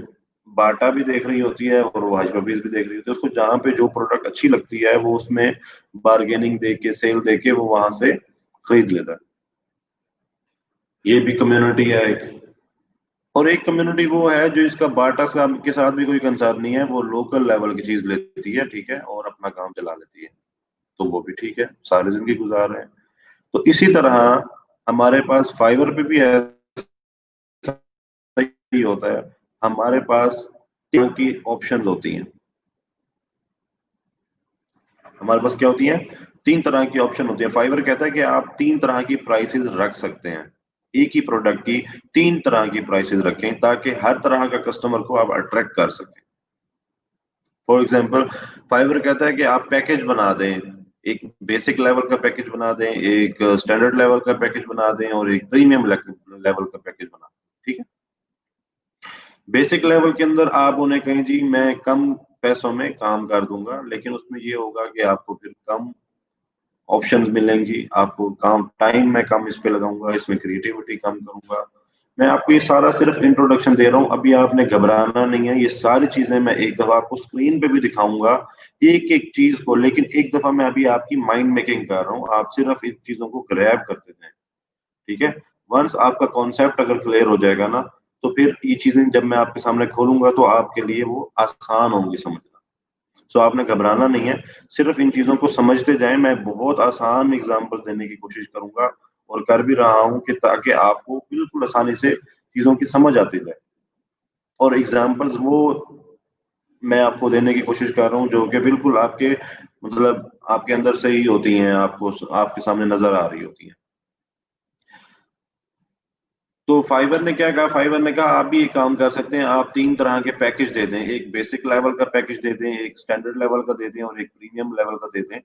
बाटा भी देख रही होती है और भाजपा भी देख रही होती है। उसको जहां पे जो प्रोडक्ट अच्छी लगती है वो उसमें बार्गेनिंग दे के, सेल दे के वो वहां से खरीद लेता है। ये भी कम्युनिटी है एक। और एक कम्युनिटी वो है जो इसका बाटा के साथ भी कोई कंसर्न नहीं है, वो लोकल लेवल की चीज लेती है, ठीक है, और अपना काम चला लेती है। तो वो भी ठीक है, सारी जिंदगी गुजार रहे हैं। तो इसी तरह हमारे पास फाइवर पे भी ऐसा ही होता है। हमारे पास तीन की ऑप्शन होती हैं। हमारे पास क्या होती है? तीन तरह की ऑप्शन होती है। फाइवर कहता है कि आप तीन तरह की प्राइसेस रख सकते हैं, एक ही प्रोडक्ट की तीन तरह की प्राइसेस रखें ताकि हर तरह का कस्टमर को आप अट्रैक्ट कर सकें। फॉर एग्जाम्पल, फाइवर कहता है कि आप पैकेज बना दें, एक बेसिक लेवल का पैकेज बना दें, एक स्टैंडर्ड लेवल का पैकेज बना दें और एक प्रीमियम लेवल का पैकेज बना दें, ठीक है। बेसिक लेवल के अंदर आप उन्हें कहें जी मैं कम पैसों में काम कर दूंगा, लेकिन उसमें ये होगा कि आपको फिर कम ऑप्शंस मिलेंगी, आपको काम टाइम मैं कम इस पे लगाऊंगा, इसमें क्रिएटिविटी कम करूंगा। मैं आपको ये सारा सिर्फ इंट्रोडक्शन दे रहा हूँ, अभी आपने घबराना नहीं है। ये सारी चीजें मैं एक दफा आपको स्क्रीन पे भी दिखाऊंगा, एक एक चीज को, लेकिन एक दफा मैं अभी आपकी माइंड मेकिंग कर रहा हूँ, आप सिर्फ इन चीजों को ग्रैब करते जाएं, ठीक है। वंस आपका कॉन्सेप्ट अगर क्लियर हो जाएगा ना, तो फिर ये चीजें जब मैं आपके सामने खोलूंगा तो आपके लिए वो आसान होंगी समझना। सो आपने घबराना नहीं है, सिर्फ इन चीजों को समझते जाएं। मैं बहुत आसान एग्जांपल देने की कोशिश करूंगा और कर भी रहा हूं कि ताकि आपको बिल्कुल आसानी से चीजों की समझ आती जाए। और एग्जांपल्स वो मैं आपको देने की कोशिश कर रहा हूँ जो कि बिल्कुल आपके मतलब आपके अंदर से ही होती हैं, आपको आपके सामने नजर आ रही होती हैं। तो फाइवर ने क्या कहा? फाइवर ने कहा आप भी एक काम कर सकते हैं, आप तीन तरह के पैकेज दे दें, एक बेसिक लेवल का पैकेज दे दें, एक स्टैंडर्ड लेवल का दे दें और एक प्रीमियम लेवल का दे दें।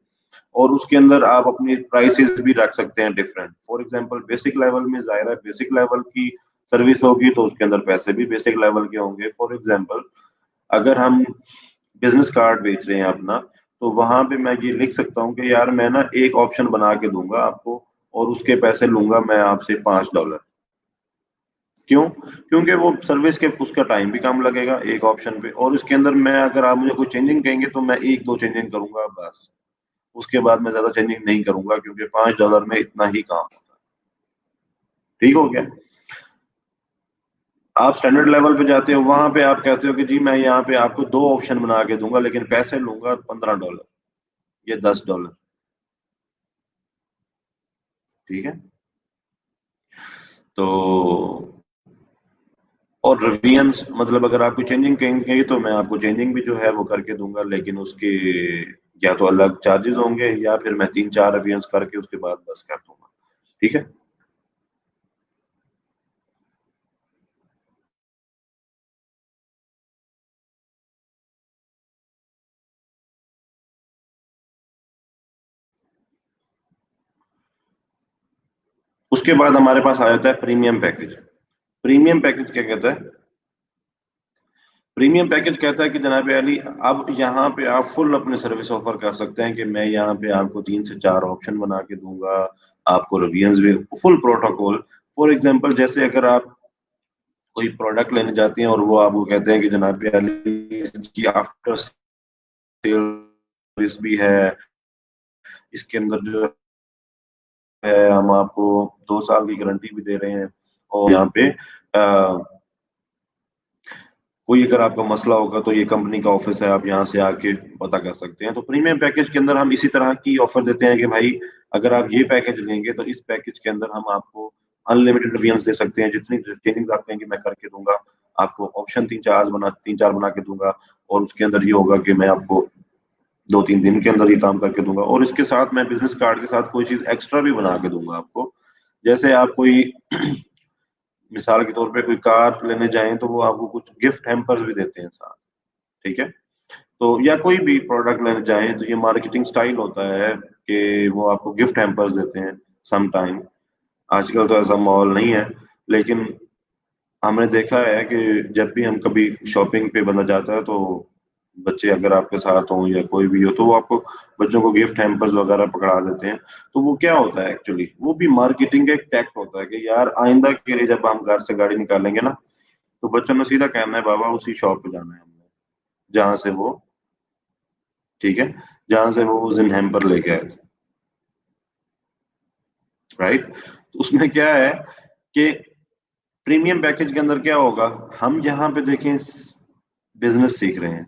और उसके अंदर आप अपनी प्राइसेस भी रख सकते हैं different. For example, basic level में जाहिर है बेसिक लेवल की सर्विस होगी तो उसके अंदर पैसे भी बेसिक लेवल के होंगे। फॉर एग्जांपल, अगर हम बिजनेस कार्ड बेच रहे हैं अपना, तो वहां पे मैं ये लिख सकता हूँ कि यार मैं ना एक ऑप्शन बना के दूंगा आपको और उसके पैसे लूंगा मैं आपसे $5। क्यों? क्योंकि वो सर्विस के उसका टाइम भी कम लगेगा एक ऑप्शन पे, और उसके अंदर मैं अगर आप मुझे कोई चेंजिंग कहेंगे तो मैं एक दो चेंजिंग करूंगा बस। उसके बाद मैं ज्यादा चेंजिंग नहीं करूंगा क्योंकि $5 में इतना ही काम होता है। ठीक हो गया? आप स्टैंडर्ड लेवल पे जाते हो, वहां पे आप कहते हो कि जी मैं यहाँ पे आपको दो ऑप्शन बना के दूंगा लेकिन पैसे लूंगा $15 या $10। ठीक है। तो और रिवियंस मतलब अगर आपको चेंजिंग कहेंगे तो मैं आपको चेंजिंग भी जो है वो करके दूंगा, लेकिन उसके या तो अलग चार्जेस होंगे या फिर मैं तीन चार रिवियंस करके उसके बाद बस कर दूंगा। ठीक है। उसके बाद हमारे पास आ जाता है प्रीमियम पैकेज। प्रीमियम पैकेज क्या कहता है? प्रीमियम पैकेज कहता है कि जनाब अली, अब यहाँ पे आप फुल अपने सर्विस ऑफर कर सकते हैं कि मैं यहाँ पे आपको तीन से चार ऑप्शन बना के दूंगा, आपको रिव्यूज भी, फुल प्रोटोकॉल। फॉर एग्जांपल, जैसे अगर आप कोई प्रोडक्ट लेने जाते हैं और वो आपको कहते हैं कि जनाब अली इसकी आफ्टर सेल सर्विस भी है, इसके अंदर जो है हम आपको 2 साल की गारंटी भी दे रहे हैं, और यहाँ पे कोई अगर आपका मसला होगा तो ये कंपनी का ऑफिस है, आप यहाँ से आके पता कर सकते हैं। तो प्रीमियम पैकेज के अंदर हम इसी तरह की ऑफर देते हैं कि भाई अगर आप ये पैकेज लेंगे तो इस पैकेज के अंदर हम आपको अनलिमिटेड रिवीजन दे सकते हैं, जितनी ट्रेनिंग आप कहेंगे मैं करके दूंगा। आपको ऑप्शन तीन चार बना के दूंगा, और उसके अंदर ये होगा कि मैं आपको 2-3 दिन के अंदर ये काम करके दूंगा। और इसके साथ मैं बिजनेस कार्ड के साथ कोई चीज एक्स्ट्रा भी बना के दूंगा आपको। जैसे आप कोई मिसाल के तौर पे कोई कार लेने जाएं तो वो आपको कुछ गिफ्ट हैम्पर्स भी देते हैं साथ। ठीक है। तो या कोई भी प्रोडक्ट लेने जाएं तो ये मार्केटिंग स्टाइल होता है कि वो आपको गिफ्ट हैम्पर्स देते हैं सम टाइम। आजकल तो ऐसा माहौल नहीं है, लेकिन हमने देखा है कि जब भी हम कभी शॉपिंग पे बंदा जाता है तो बच्चे अगर आपके साथ हों या कोई भी हो तो वो आपको बच्चों को गिफ्ट हैम्पर्स वगैरह पकड़ा देते हैं। तो वो क्या होता है एक्चुअली, वो भी मार्केटिंग का एक टैक्ट होता है कि यार आइंदा के लिए जब हम घर से गाड़ी निकालेंगे ना, तो बच्चों ने सीधा कहना है बाबा उसी शॉप पे जाना है हमने, जहां से वो, ठीक है, जहां से वो उस दिन हैम्पर लेके आए थे, राइट। तो उसमें क्या है कि प्रीमियम पैकेज के अंदर क्या होगा, हम यहाँ पे देखें बिजनेस सीख रहे हैं,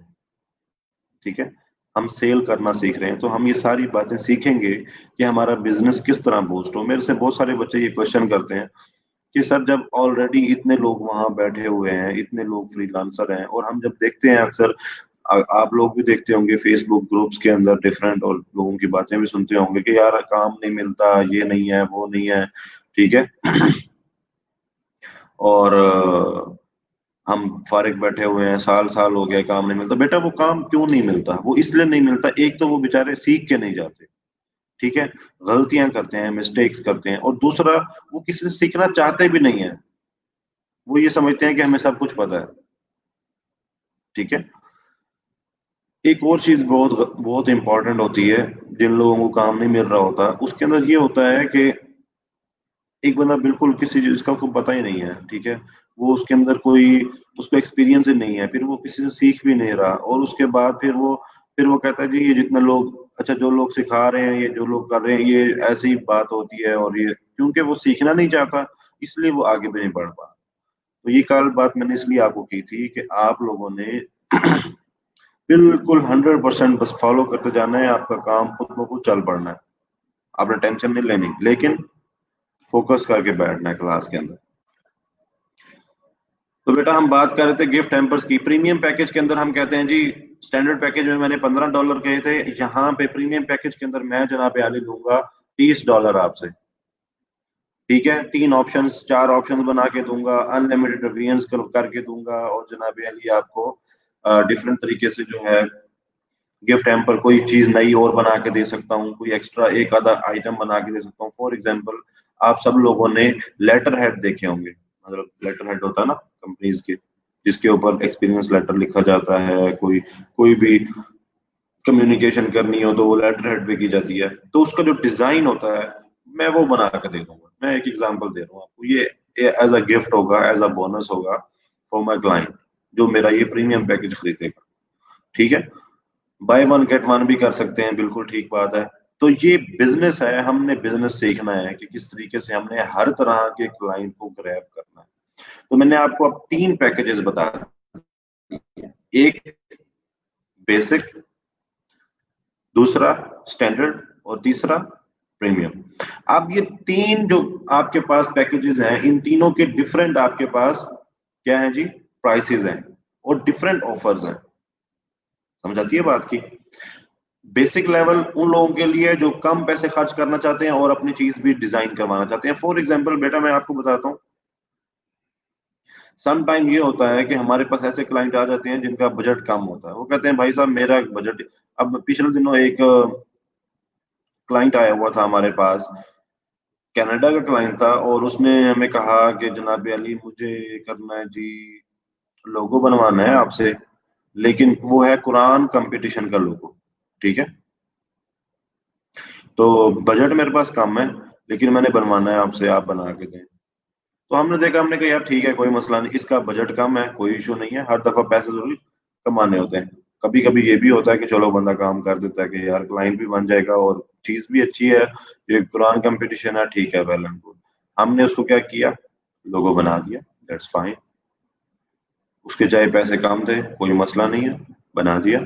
ठीक है, हम सेल करना सीख रहे हैं, तो हम ये सारी बातें सीखेंगे कि हमारा बिजनेस किस तरह बूस्ट हो। मेरे से बहुत सारे बच्चे ये क्वेश्चन करते हैं कि सर जब ऑलरेडी इतने लोग वहां बैठे हुए हैं, इतने लोग फ्रीलांसर हैं, और हम जब देखते हैं अक्सर, आप लोग भी देखते होंगे फेसबुक ग्रुप्स के अंदर डिफरेंट और लोगों की बातें भी सुनते होंगे कि यार काम नहीं मिलता, ये नहीं है, वो नहीं है, ठीक है, और हम फारिग बैठे हुए हैं, साल साल हो गया काम नहीं मिलता। बेटा वो काम क्यों नहीं मिलता, वो इसलिए नहीं मिलता, एक तो वो बेचारे सीख के नहीं जाते, ठीक है, गलतियां करते हैं, मिस्टेक्स करते हैं, और दूसरा वो किसी से सीखना चाहते भी नहीं है, वो ये समझते हैं कि हमें सब कुछ पता है, ठीक है। एक और चीज बहुत बहुत इंपॉर्टेंट होती है, जिन लोगों को काम नहीं मिल रहा होता उसके अंदर ये होता है कि एक बंदा बिल्कुल किसी चीज का उसको पता ही नहीं है, ठीक है, वो उसके अंदर कोई उसको एक्सपीरियंस ही नहीं है, फिर वो किसी से सीख भी नहीं रहा, और उसके बाद फिर वो कहता है जी ये जितने लोग, अच्छा जो लोग सिखा रहे हैं, ये जो लोग कर रहे हैं, ये ऐसी ही बात होती है, और ये क्योंकि वो सीखना नहीं चाहता इसलिए वो आगे भी नहीं बढ़ पा। तो ये कल बात मैंने इसलिए आपको की थी कि आप लोगों ने बिल्कुल 100% बस फॉलो करते जाना है, आपका काम खुद ब खुद चल पड़ना है, आपने टेंशन नहीं लेनी, लेकिन फोकस करके बैठना है क्लास के अंदर। तो बेटा हम बात कर रहे थे गिफ्ट हैम्पर्स की। प्रीमियम पैकेज के अंदर हम कहते हैं जी, स्टैंडर्ड पैकेज में मैंने $15 कहे थे, यहाँ पे प्रीमियम पैकेज के अंदर मैं जनाब आली लूंगा $30 आपसे, ठीक है, 3 ऑप्शंस 4 ऑप्शंस बना के दूंगा, अनलिमिटेड वेरिएंट्स करके दूंगा, और जनाब अली आपको डिफरेंट तरीके से जो है गिफ्ट हैम्पर कोई चीज नई और बना के दे सकता हूँ, कोई एक्स्ट्रा एक आधा आइटम बना के दे सकता हूँ। फॉर एग्जांपल, आप सब लोगों ने लेटर हेड देखे होंगे, मतलब लेटर हेड होता है ना कंपनीज के, जिसके ऊपर एक्सपीरियंस लेटर लिखा जाता है, कोई कोई भी कम्युनिकेशन करनी हो तो वो लेटर हेड पे की जाती है, तो उसका जो डिजाइन होता है मैं वो बना के दे दूंगा। मैं एक एग्जांपल दे रहा हूँ आपको, ये एज अ गिफ्ट होगा, एज अ बोनस होगा फॉर माई क्लाइंट जो मेरा ये प्रीमियम पैकेज खरीदेगा, ठीक है। बाय वन गेट वन भी कर सकते हैं, बिल्कुल ठीक बात है। तो ये बिजनेस है, हमने बिजनेस सीखना है कि किस तरीके से हमने हर तरह के क्लाइंट को ग्रैब करना है। तो मैंने आपको अब 3 पैकेजेस बता दिए, एक बेसिक, दूसरा स्टैंडर्ड, और तीसरा प्रीमियम। अब ये तीन जो आपके पास पैकेजेस हैं, इन तीनों के डिफरेंट आपके पास क्या है जी, प्राइसेस हैं और डिफरेंट ऑफर्स हैं। समझ आती है बात की। बेसिक लेवल उन लोगों के लिए जो कम पैसे खर्च करना चाहते हैं और अपनी चीज भी डिजाइन करवाना चाहते हैं। फॉर एग्जांपल बेटा मैं आपको बताता हूँ, सम टाइम ये होता है कि हमारे पास ऐसे क्लाइंट आ जाते हैं जिनका बजट कम होता है, वो कहते हैं भाई साहब मेरा बजट, अब पिछले दिनों एक क्लाइंट आया हुआ था हमारे पास, कनाडा का क्लाइंट था, और उसने हमें कहा कि जनाब अली मुझे करना है जी, लोगो बनवाना है आपसे, लेकिन वो है कुरान कंपटीशन का लोगो, ठीक है, तो बजट मेरे पास कम है, लेकिन मैंने बनवाना है आपसे, आप बना के दें। तो हमने देखा, हमने कहा यार ठीक है कोई मसला नहीं, इसका बजट कम है, कोई इशू नहीं है, हर दफा पैसे जरूर कमाने होते हैं। कभी कभी ये भी होता है कि चलो बंदा काम कर देता है कि यार क्लाइंट भी बन जाएगा और चीज भी अच्छी है, ये कुरान कंपटीशन है, ठीक है, वेल एंड गुड। हमने उसको क्या किया, लोगो बना दिया, दैट्स फाइन, उसके चाहे पैसे कम थे कोई मसला नहीं है, बना दिया।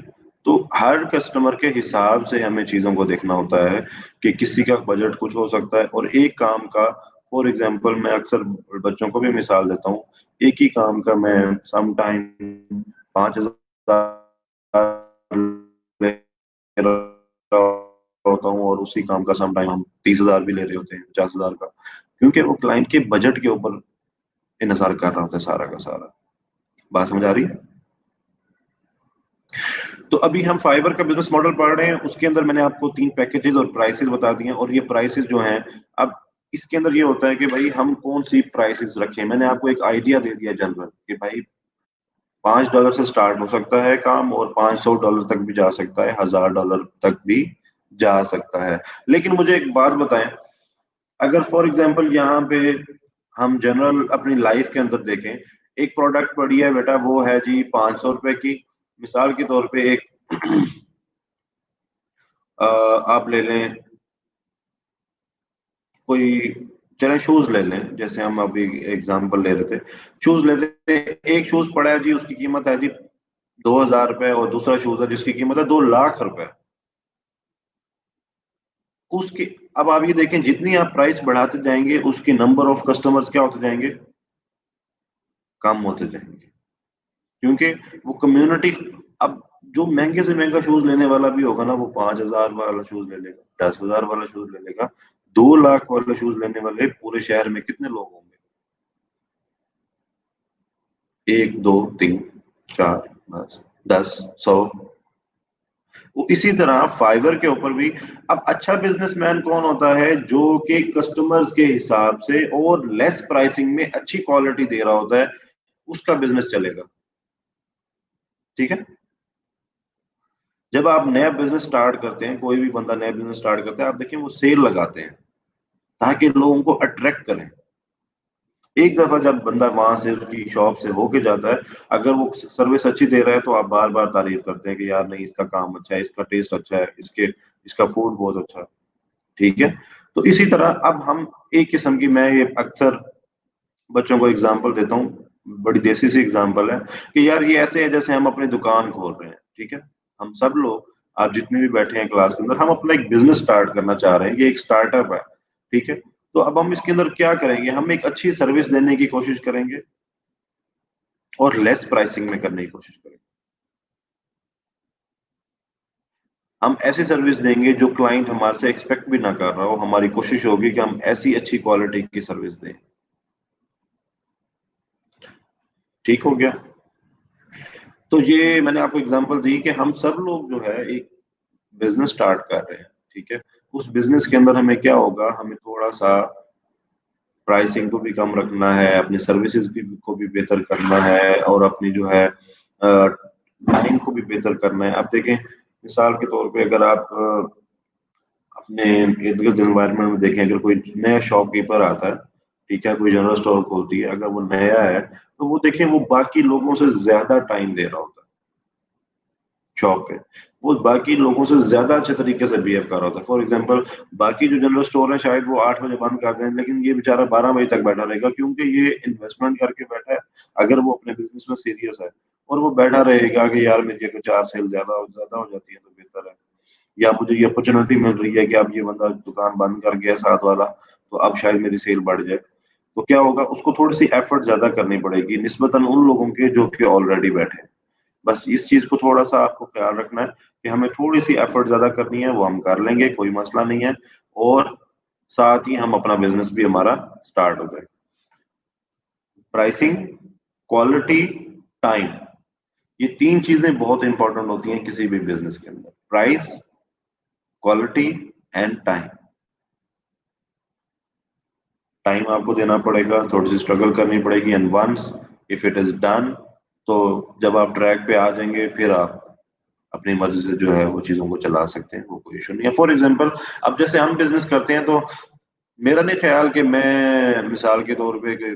तो हर कस्टमर के हिसाब से हमें चीजों को देखना होता है कि किसी का बजट कुछ हो सकता है, और एक काम का, फॉर एग्जांपल मैं अक्सर बच्चों को भी मिसाल देता हूँ, एक ही काम का मैं सम टाइम 5,000 ले रहा होता हूँ, और उसी काम का सम टाइम हम 30,000 भी ले रहे होते हैं, 50,000 का, क्योंकि वो क्लाइंट के बजट के ऊपर इन्हिसार कर रहा होता है सारा का सारा। बात समझ आ रही है। तो अभी हम फाइवर का बिजनेस मॉडल पढ़ रहे हैं, उसके अंदर मैंने आपको 3 पैकेजेस और प्राइसेस बता दिए हैं, और ये प्राइसेस जो हैं, अब इसके अंदर ये होता है कि भाई हम कौन सी प्राइसेस रखें। मैंने आपको एक आइडिया दे दिया जनरल कि भाई $5 से स्टार्ट हो सकता है काम, और $500 तक भी जा सकता है, $1000 तक भी जा सकता है। लेकिन मुझे एक बात बताएं, अगर फॉर एग्जांपल यहाँ पे हम जनरल अपनी लाइफ के अंदर देखें, एक प्रोडक्ट पड़ी है बेटा, वो है जी ₹500 की। मिसाल के तौर पे एक आप ले लें कोई, चले शूज ले लें, जैसे हम अभी एग्जांपल ले रहे थे, शूज ले लेते हैं। एक शूज पड़ा है जी, उसकी कीमत है जी ₹2000, और दूसरा शूज है जिसकी कीमत है ₹2 लाख। उसके अब आप ये देखें, जितनी आप प्राइस बढ़ाते जाएंगे उसके नंबर ऑफ कस्टमर्स क्या होते जाएंगे, कम होते जाएंगे। क्योंकि वो कम्युनिटी, अब जो महंगे से महंगा शूज लेने वाला भी होगा ना, वो 5,000 वाला शूज ले लेगा, 10,000 वाला शूज ले लेगा। 2 लाख वाला शूज लेने वाले पूरे शहर में कितने लोग होंगे? एक, दो, तीन, चार, बस, 10, 100। वो इसी तरह फाइवर के ऊपर भी, अब अच्छा बिजनेसमैन कौन होता है, जो कि कस्टमर्स के हिसाब से और लेस प्राइसिंग में अच्छी क्वालिटी दे रहा होता है, उसका बिजनेस चलेगा। ठीक है। जब आप नया बिजनेस स्टार्ट करते हैं, कोई भी बंदा नया बिजनेस स्टार्ट करता है, आप देखिए वो सेल लगाते हैं ताकि लोगों को अट्रैक्ट करें। एक दफा जब बंदा वहां से उसकी शॉप से होके जाता है, अगर वो सर्विस अच्छी दे रहा है तो आप बार बार तारीफ करते हैं कि यार नहीं, इसका काम अच्छा है, इसका टेस्ट अच्छा है, इसका फूड बहुत अच्छा है। ठीक है। तो इसी तरह अब हम एक किस्म की, मैं ये अक्सर बच्चों को एग्जांपल देता हूँ, बड़ी देसी सी एग्जांपल है, कि यार ये ऐसे है जैसे हम अपनी दुकान खोल रहे हैं। ठीक है। हम सब लोग, आप जितने भी बैठे हैं क्लास के अंदर, हम अपना एक बिजनेस स्टार्ट करना चाह रहे हैं, ये एक स्टार्टअप है। ठीक है। तो अब हम इसके अंदर क्या करेंगे, हम एक अच्छी सर्विस देने की कोशिश करेंगे और लेस प्राइसिंग में करने की कोशिश करेंगे। हम ऐसी सर्विस देंगे जो क्लाइंट हमारे से एक्सपेक्ट भी ना कर रहा हो, हमारी कोशिश होगी कि हम ऐसी अच्छी क्वालिटी की सर्विस दें। ठीक हो गया। तो ये मैंने आपको एग्जांपल दी कि हम सब लोग जो है एक बिजनेस स्टार्ट कर रहे हैं। ठीक है। उस बिजनेस के अंदर हमें क्या होगा, हमें थोड़ा सा प्राइसिंग को भी कम रखना है, अपनी सर्विसेज को भी बेहतर करना है, और अपनी जो है टाइम को भी बेहतर करना है। आप देखें, मिसाल के तौर पे अगर आप अपने इर्द गिर्द एनवायरमेंट में देखें, अगर कोई नया शॉपकीपर आता है, ठीक है, कोई जनरल स्टोर खोलती है, अगर वो नया है, तो वो देखें वो बाकी लोगों से ज्यादा टाइम दे रहा होता है शॉप पे। वो बाकी लोगों से ज्यादा अच्छे तरीके से बिहेव कर रहा होता है। फॉर एग्जाम्पल, बाकी जो जनरल स्टोर है शायद वो 8 बजे बंद कर दें, लेकिन ये बेचारा 12 बजे तक बैठा रहेगा, क्योंकि ये इन्वेस्टमेंट करके बैठा है। अगर वो अपने बिजनेस में सीरियस है, और वो बैठा रहेगा कि यार मेरी अगर 4 सेल ज्यादा ज्यादा हो जाती है तो बेहतर है, या मुझे ये अपॉर्चुनिटी मिल रही है कि अब ये बंदा दुकान बंद कर गया साथ वाला, तो अब शायद मेरी सेल बढ़ जाए। तो क्या होगा, उसको थोड़ी सी एफर्ट ज्यादा करनी पड़ेगी निस्बतन उन लोगों के जो कि ऑलरेडी बैठे हैं। बस इस चीज को थोड़ा सा आपको ख्याल रखना है कि हमें थोड़ी सी एफर्ट ज्यादा करनी है, वो हम कर लेंगे, कोई मसला नहीं है। और साथ ही हम अपना बिजनेस भी हमारा स्टार्ट हो जाए। प्राइसिंग, क्वालिटी, टाइम, ये तीन चीजें बहुत इंपॉर्टेंट होती हैं किसी भी बिजनेस के अंदर। Price, quality and time. Time आपको देना पड़ेगा, थोड़ी सी स्ट्रगल करनी पड़ेगी, and once if it is done, तो जब आप ट्रैक पे आ जाएंगे, फिर आप अपनी मर्जी से जो है वो चीजों को चला सकते हैं, वो कोई इशू नहीं है। फॉर एग्जाम्पल, अब जैसे हम बिजनेस करते हैं, तो मेरा नहीं ख्याल कि मैं मिसाल के तौर पे कि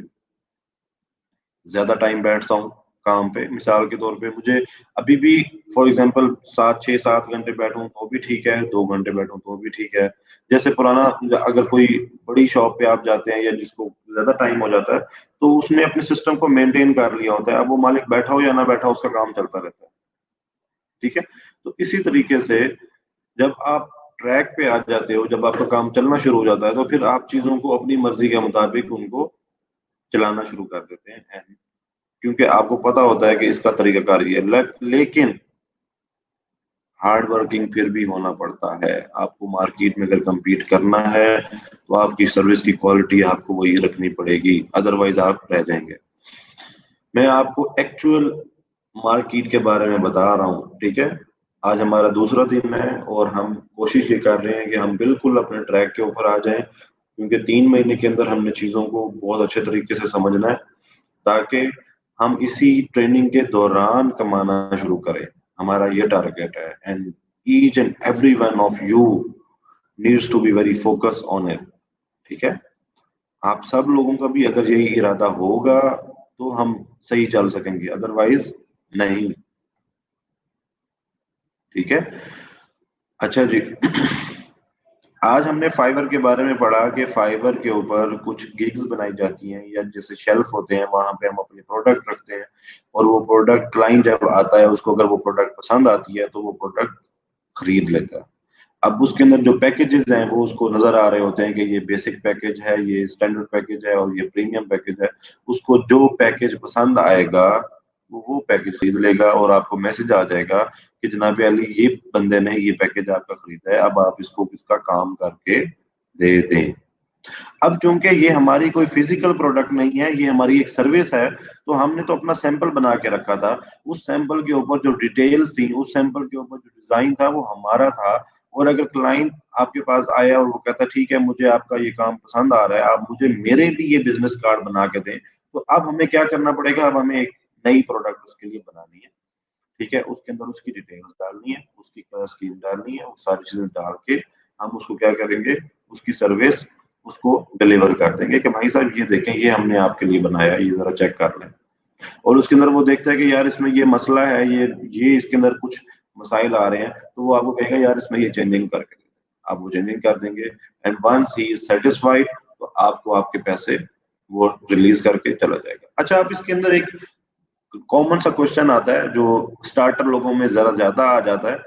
ज्यादा टाइम बैठता हूँ काम पे। मिसाल के तौर पे मुझे अभी भी, फॉर एग्जांपल, 7, 6, 7 घंटे बैठूं तो भी ठीक है, 2 घंटे बैठूं तो भी ठीक है। जैसे पुराना, अगर कोई बड़ी शॉप पे आप जाते हैं या जिसको ज्यादा टाइम हो जाता है, तो उसने अपने सिस्टम को मेंटेन कर लिया होता है, अब वो मालिक बैठा हो या ना बैठा हो, उसका काम चलता रहता है। ठीक है। तो इसी तरीके से जब आप ट्रैक पे आ जाते हो, जब आपका काम चलना शुरू हो जाता है, तो फिर आप चीजों को अपनी मर्जी के मुताबिक उनको चलाना शुरू कर देते हैं। क्योंकि आपको पता होता है कि इसका तरीकाकार ये है। लेकिन हार्ड वर्किंग फिर भी होना पड़ता है। आपको मार्केट में अगर compete करना है, तो आपकी सर्विस की क्वालिटी आपको वही रखनी पड़ेगी, अदरवाइज आप रह जाएंगे। मैं आपको एक्चुअल मार्केट के बारे में बता रहा हूँ। ठीक है। आज हमारा दूसरा दिन है, और हम कोशिश ये कर रहे हैं कि हम बिल्कुल अपने ट्रैक के ऊपर आ जाएं, क्योंकि 3 महीने के अंदर हमने चीजों को बहुत अच्छे तरीके से समझना है, ताकि हम इसी ट्रेनिंग के दौरान कमाना शुरू करें। हमारा ये टारगेट है and each and every one of you needs to be very focus on it. ठीक है, आप सब लोगों का भी अगर यही इरादा होगा तो हम सही चल सकेंगे, अदरवाइज नहीं। ठीक है, अच्छा जी। आज हमने फाइवर के बारे में पढ़ा कि फाइवर के ऊपर कुछ गिग्स बनाई जाती हैं या जैसे शेल्फ होते हैं, वहां पे हम अपने प्रोडक्ट रखते हैं और वो प्रोडक्ट क्लाइंट जब आता है उसको अगर वो प्रोडक्ट पसंद आती है तो वो प्रोडक्ट खरीद लेता है। अब उसके अंदर जो पैकेजेस हैं वो उसको नजर आ रहे होते हैं कि ये बेसिक पैकेज है, ये स्टैंडर्ड पैकेज है और ये प्रीमियम पैकेज है। उसको जो पैकेज पसंद आएगा वो पैकेज खरीद लेगा और आपको मैसेज आ जाएगा कि जनाब अली ये बंदे ने ये पैकेज आपका खरीदा है, अब आप इसको इसका काम करके दे दें। अब चूंकि ये हमारी कोई फिजिकल प्रोडक्ट नहीं है, ये हमारी एक सर्विस है, तो हमने तो अपना सैंपल बना के रखा था। उस सैंपल के ऊपर जो डिटेल्स थी, उस सैंपल के ऊपर जो डिजाइन था वो हमारा था। और अगर क्लाइंट आपके पास आया और वो कहता ठीक है मुझे आपका ये काम पसंद आ रहा है, आप मुझे मेरे लिए बिजनेस कार्ड बना के दें, तो अब हमें क्या करना पड़ेगा, अब हमें एक नई प्रोडक्ट उसके लिए बनानी है। ठीक है, उसके अंदर उसकी डिटेल्स डालनी है, उसकी कलर स्कीम डालनी है, वो सारी चीजें डाल के हम उसको क्या करेंगे, उसकी सर्विस उसको डिलीवर कर देंगे कि भाई साहब ये देखें ये हमने आपके लिए बनाया है, ये जरा चेक कर लें। और उसके अंदर वो देखता है कि यार इसमें ये मसला है, ये इसके अंदर कुछ मसाइल आ रहे हैं, तो वो आपको कहेगा यार इसमें ये चेंजिंग करके दे। आप वो चेंजिंग कर देंगे and once he is satisfied तो आपको आपके पैसे वो रिलीज करके चला जाएगा। अच्छा, अब इसके अंदर एक कॉमन सा क्वेश्चन आता है जो स्टार्टर लोगों में जरा ज्यादा आ जाता है,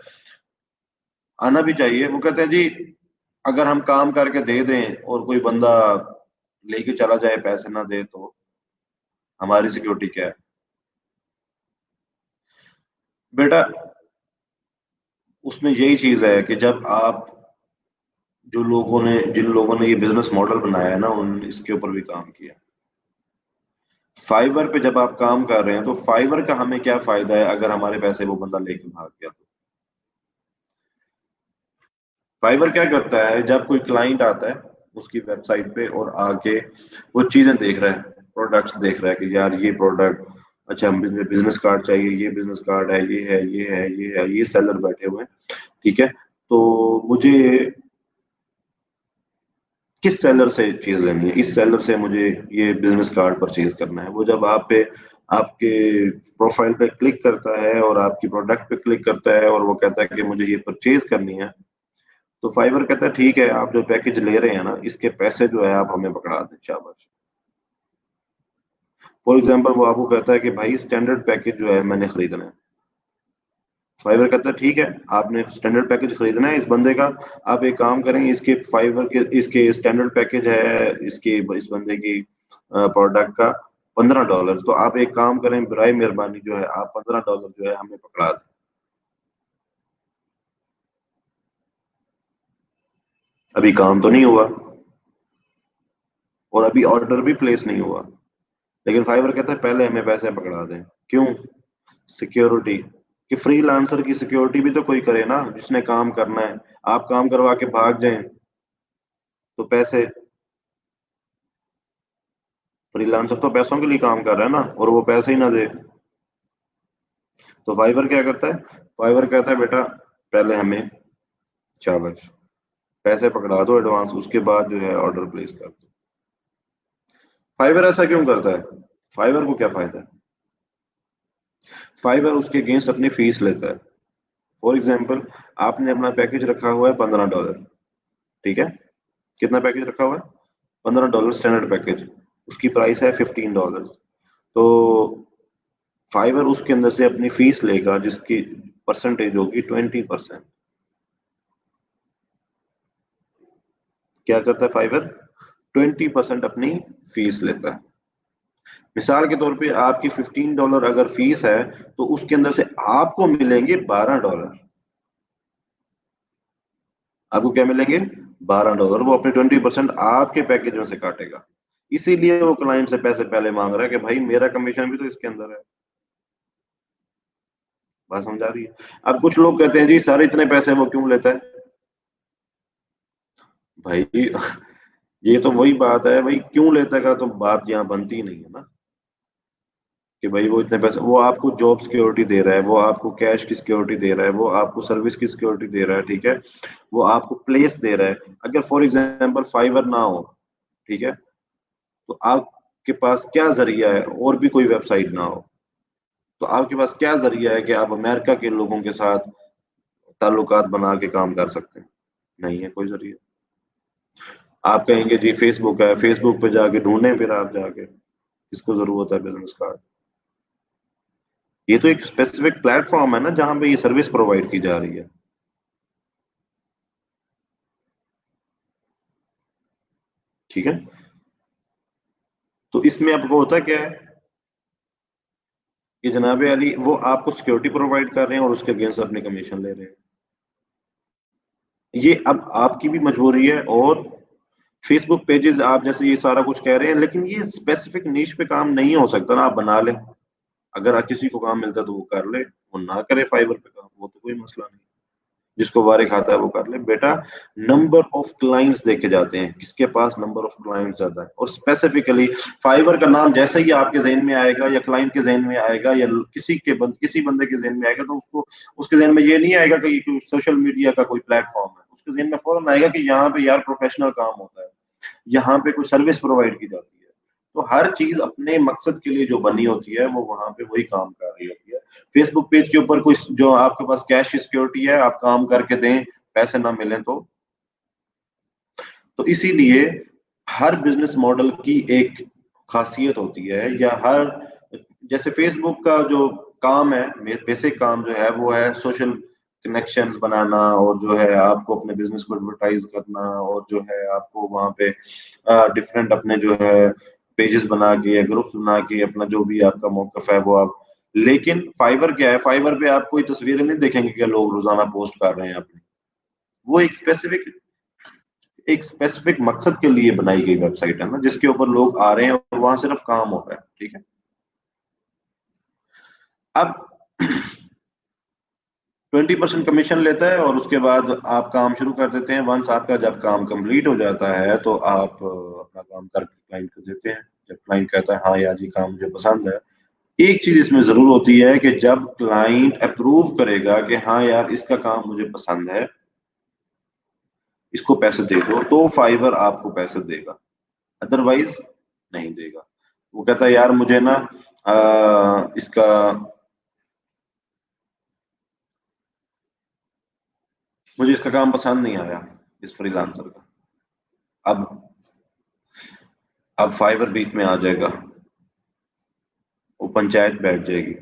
आना भी चाहिए। वो कहते हैं जी अगर हम काम करके दे दें और कोई बंदा लेके चला जाए पैसे ना दे तो हमारी सिक्योरिटी क्या है? बेटा उसमें यही चीज है कि जब आप जिन लोगों ने ये बिजनेस मॉडल बनाया है ना उन्होंने इसके ऊपर भी काम किया। फाइवर पे जब आप काम कर रहे हैं तो फाइवर का हमें क्या फायदा है अगर हमारे पैसे वो बंदा लेके भाग गया तो? फाइवर क्या करता है, जब कोई क्लाइंट आता है उसकी वेबसाइट पे और आके वो चीजें देख रहा है, प्रोडक्ट्स देख रहा है कि यार ये प्रोडक्ट, अच्छा मुझे बिजनेस कार्ड चाहिए, ये बिजनेस कार्ड है, ये है, ये है, ये है, ये सेलर बैठे हुए हैं। ठीक है, तो मुझे किस सेलर से चीज लेनी है, इस सेलर से मुझे ये बिजनेस कार्ड परचेज करना है। वो जब आप पे आपके प्रोफाइल पे क्लिक करता है और आपकी प्रोडक्ट पे क्लिक करता है और वो कहता है कि मुझे ये परचेज करनी है, तो फाइवर कहता है ठीक है आप जो पैकेज ले रहे हैं ना इसके पैसे जो है आप हमें पकड़ा दें, शाबाश। फॉर एग्जाम्पल वो आपको कहता है कि भाई स्टैंडर्ड पैकेज जो है मैंने खरीदना है। फाइवर कहता है ठीक है आपने स्टैंडर्ड पैकेज खरीदना है इस बंदे का, आप एक काम करें इसके फाइवर के इसके स्टैंडर्ड पैकेज है इसके इस बंदे की प्रोडक्ट का $15, तो आप एक काम करें बराए मेहरबानी जो है आप $15 जो है हमें पकड़ा दें। अभी काम तो नहीं हुआ और अभी ऑर्डर भी प्लेस नहीं हुआ, लेकिन फाइवर कहता है पहले हमें पैसे पकड़ा दें। क्यों? सिक्योरिटी, कि फ्रीलांसर की सिक्योरिटी भी तो कोई करे ना जिसने काम करना है। आप काम करवा के भाग जाएं तो पैसे, फ्रीलांसर तो पैसों के लिए काम कर रहा है ना, और वो पैसे ही ना दे तो फाइवर क्या करता है? फाइवर कहता है बेटा पहले हमें शाबाश पैसे पकड़ा दो एडवांस, उसके बाद जो है ऑर्डर प्लेस कर दो। फाइवर ऐसा क्यों करता है? फाइवर को क्या फायदा है? फाइवर उसके अगेंस्ट अपनी फीस लेता है। फॉर एग्जाम्पल आपने अपना पैकेज रखा हुआ है $15। ठीक है, कितना पैकेज रखा हुआ है? $15 स्टैंडर्ड पैकेज, उसकी प्राइस है $15। तो फाइवर उसके अंदर से अपनी फीस लेगा जिसकी परसेंटेज होगी 20%। क्या करता है फाइवर? 20% अपनी फीस लेता है। मिसाल के तौर पे आपकी $15 अगर फीस है तो उसके अंदर से आपको मिलेंगे $12। आपको क्या मिलेंगे? $12। वो अपने 20% आपके पैकेज में से काटेगा। इसीलिए वो क्लाइंट से पैसे पहले मांग रहा है कि भाई मेरा कमीशन भी तो इसके अंदर है। बात समझा रही है? अब कुछ लोग कहते हैं जी सर इतने पैसे वो क्यों लेता है? भाई ये तो वही बात है भाई, क्यों लेता है का तो बात यहाँ बनती ही नहीं है ना। कि भाई वो इतने पैसे, वो आपको जॉब सिक्योरिटी दे रहा है, वो आपको कैश की सिक्योरिटी दे रहा है, वो आपको सर्विस की सिक्योरिटी दे रहा है, ठीक है, वो आपको प्लेस दे रहा है। अगर फॉर एग्जांपल फाइवर ना हो, ठीक है, तो आपके पास क्या जरिया है, और भी कोई वेबसाइट ना हो, तो आपके पास क्या जरिया है कि आप अमेरिका के लोगों के साथ ताल्लुकात बना के काम कर सकते हैं? नहीं है कोई जरिया। आप कहेंगे जी फेसबुक है, फेसबुक पे जाके ढूंढें फिर आप जाके, किसको जरूरत है बिजनेस कार्ड? ये तो एक स्पेसिफिक प्लेटफॉर्म है ना जहाँ पे ये सर्विस प्रोवाइड की जा रही है, ठीक है। तो इसमें आपको होता क्या है कि जनाब अली वो आपको सिक्योरिटी प्रोवाइड कर रहे हैं और उसके अगेंस्ट अपनी कमीशन ले रहे हैं। ये अब आपकी भी मजबूरी है, और फेसबुक पेजेस आप जैसे ये सारा कुछ कह रहे हैं, लेकिन ये स्पेसिफिक नीश पे काम नहीं हो सकता ना, आप बना लें। अगर किसी को काम मिलता है तो वो कर ले, वो ना करे फाइवर पे काम, वो तो कोई मसला नहीं। जिसको वारे खाता है वो कर ले बेटा। नंबर ऑफ क्लाइंट्स देखे जाते हैं, किसके पास नंबर ऑफ क्लाइंट्स ज्यादा है, और स्पेसिफिकली फाइवर का नाम जैसे ही आपके जहन में आएगा या क्लाइंट के जहन में आएगा या किसी बंदे के जहन में आएगा, तो उसको उसके जहन में ये नहीं आएगा कि ये कोई सोशल मीडिया का कोई प्लेटफॉर्म है, उसके जहन में फौरन आएगा कि यहाँ पे यार प्रोफेशनल काम होता है, यहाँ पे कोई सर्विस प्रोवाइड की जाती है। तो हर चीज अपने मकसद के लिए जो बनी होती है वो वहां पे वही काम कर रही होती है। फेसबुक पेज के ऊपर कुछ जो आपके पास कैश की सिक्योरिटी है, आप काम करके दें, पैसे ना मिले तो इसीलिए हर बिजनेस मॉडल की एक खासियत होती है, या हर, जैसे फेसबुक का जो काम है, बेसिक काम जो है वो है सोशल कनेक्शंस बनाना, और जो है आपको अपने बिजनेस को एडवर्टाइज करना, और जो है आपको वहां पे डिफरेंट अपने जो है पेजेस बना के, ग्रुप्स बना के, अपना जो भी आपका मौकफ है वो आप। लेकिन फाइवर क्या है, फाइवर पे आप कोई तस्वीरें नहीं देखेंगे कि लोग रोजाना पोस्ट कर रहे हैं अपनी। वो एक स्पेसिफिक मकसद के लिए बनाई गई वेबसाइट है ना, जिसके ऊपर लोग आ रहे हैं और वहां सिर्फ काम हो रहा है, ठीक है। अब 20% कमीशन लेता है, और उसके बाद आप काम शुरू कर देते हैं। वंस आपका जब काम कंप्लीट हो जाता है तो आप अपना काम करके क्लाइंट को देते हैं। जब क्लाइंट कहता है हाँ यार जी काम मुझे पसंद है, एक चीज इसमें जरूर होती है कि जब क्लाइंट अप्रूव करेगा कि हाँ यार इसका काम मुझे पसंद है, इसको पैसे दे दो, तो फाइवर आपको पैसे देगा, अदरवाइज नहीं देगा। वो कहता है यार मुझे ना इसका, मुझे इसका काम पसंद नहीं आया, इस फ्रीलांसर का। अब अब फाइवर बीच में आ जाएगा, वो पंचायत बैठ जाएगी।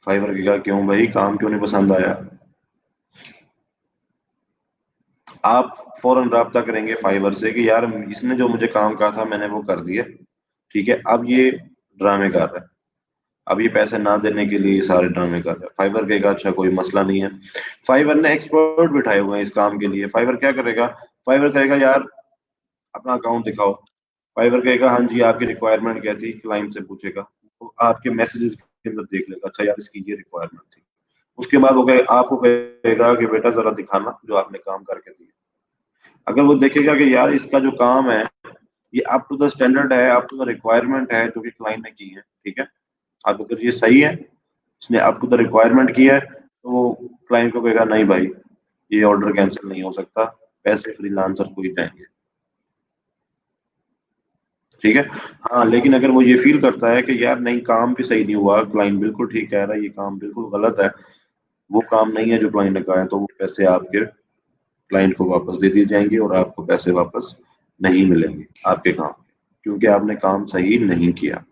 फाइवर कहेगा क्यों भाई, काम क्यों नहीं पसंद आया? आप फौरन राब्ता करेंगे फाइवर से कि यार इसने जो मुझे काम कहा था मैंने वो कर दिया, ठीक है, अब ये ड्रामे कर रहा है, अब ये पैसे ना देने के लिए ये सारे ड्रामे कर रहा है। फाइवर कहेगा अच्छा कोई मसला नहीं है। फाइवर ने एक्सपर्ट बिठाए हुए हैं इस काम के लिए। फाइवर क्या करेगा, फाइवर कहेगा यार अपना अकाउंट दिखाओ। फाइवर कहेगा हाँ जी आपकी रिक्वायरमेंट क्या थी, क्लाइंट से पूछेगा, तो आपके मैसेजेस के अंदर देख लेगा अच्छा यार इसकी ये रिक्वायरमेंट थी। उसके बाद वो आपको कहेगा कि बेटा जरा दिखाना जो आपने काम करके दिया। अगर वो देखेगा कि यार इसका जो काम है ये अप टू द स्टैंडर्ड है, अप टू द रिक्वायरमेंट है जो कि क्लाइंट ने की है, ठीक है, अब अगर ये सही है, इसने अप टू द रिक्वायरमेंट किया है, तो वो क्लाइंट को कहेगा नहीं भाई ये ऑर्डर कैंसिल नहीं हो सकता, पैसे फ्रीलांसर को ही जाएंगे, ठीक है। हाँ लेकिन अगर वो ये फील करता है कि यार नहीं काम भी सही नहीं हुआ, क्लाइंट बिल्कुल ठीक कह रहा है, ये काम बिल्कुल गलत है, वो काम नहीं है जो क्लाइंट ने कहा है, तो वो पैसे आपके क्लाइंट को वापस दे दिए जाएंगे और आपको पैसे वापस नहीं मिलेंगे आपके काम के, क्योंकि आपने काम सही नहीं किया।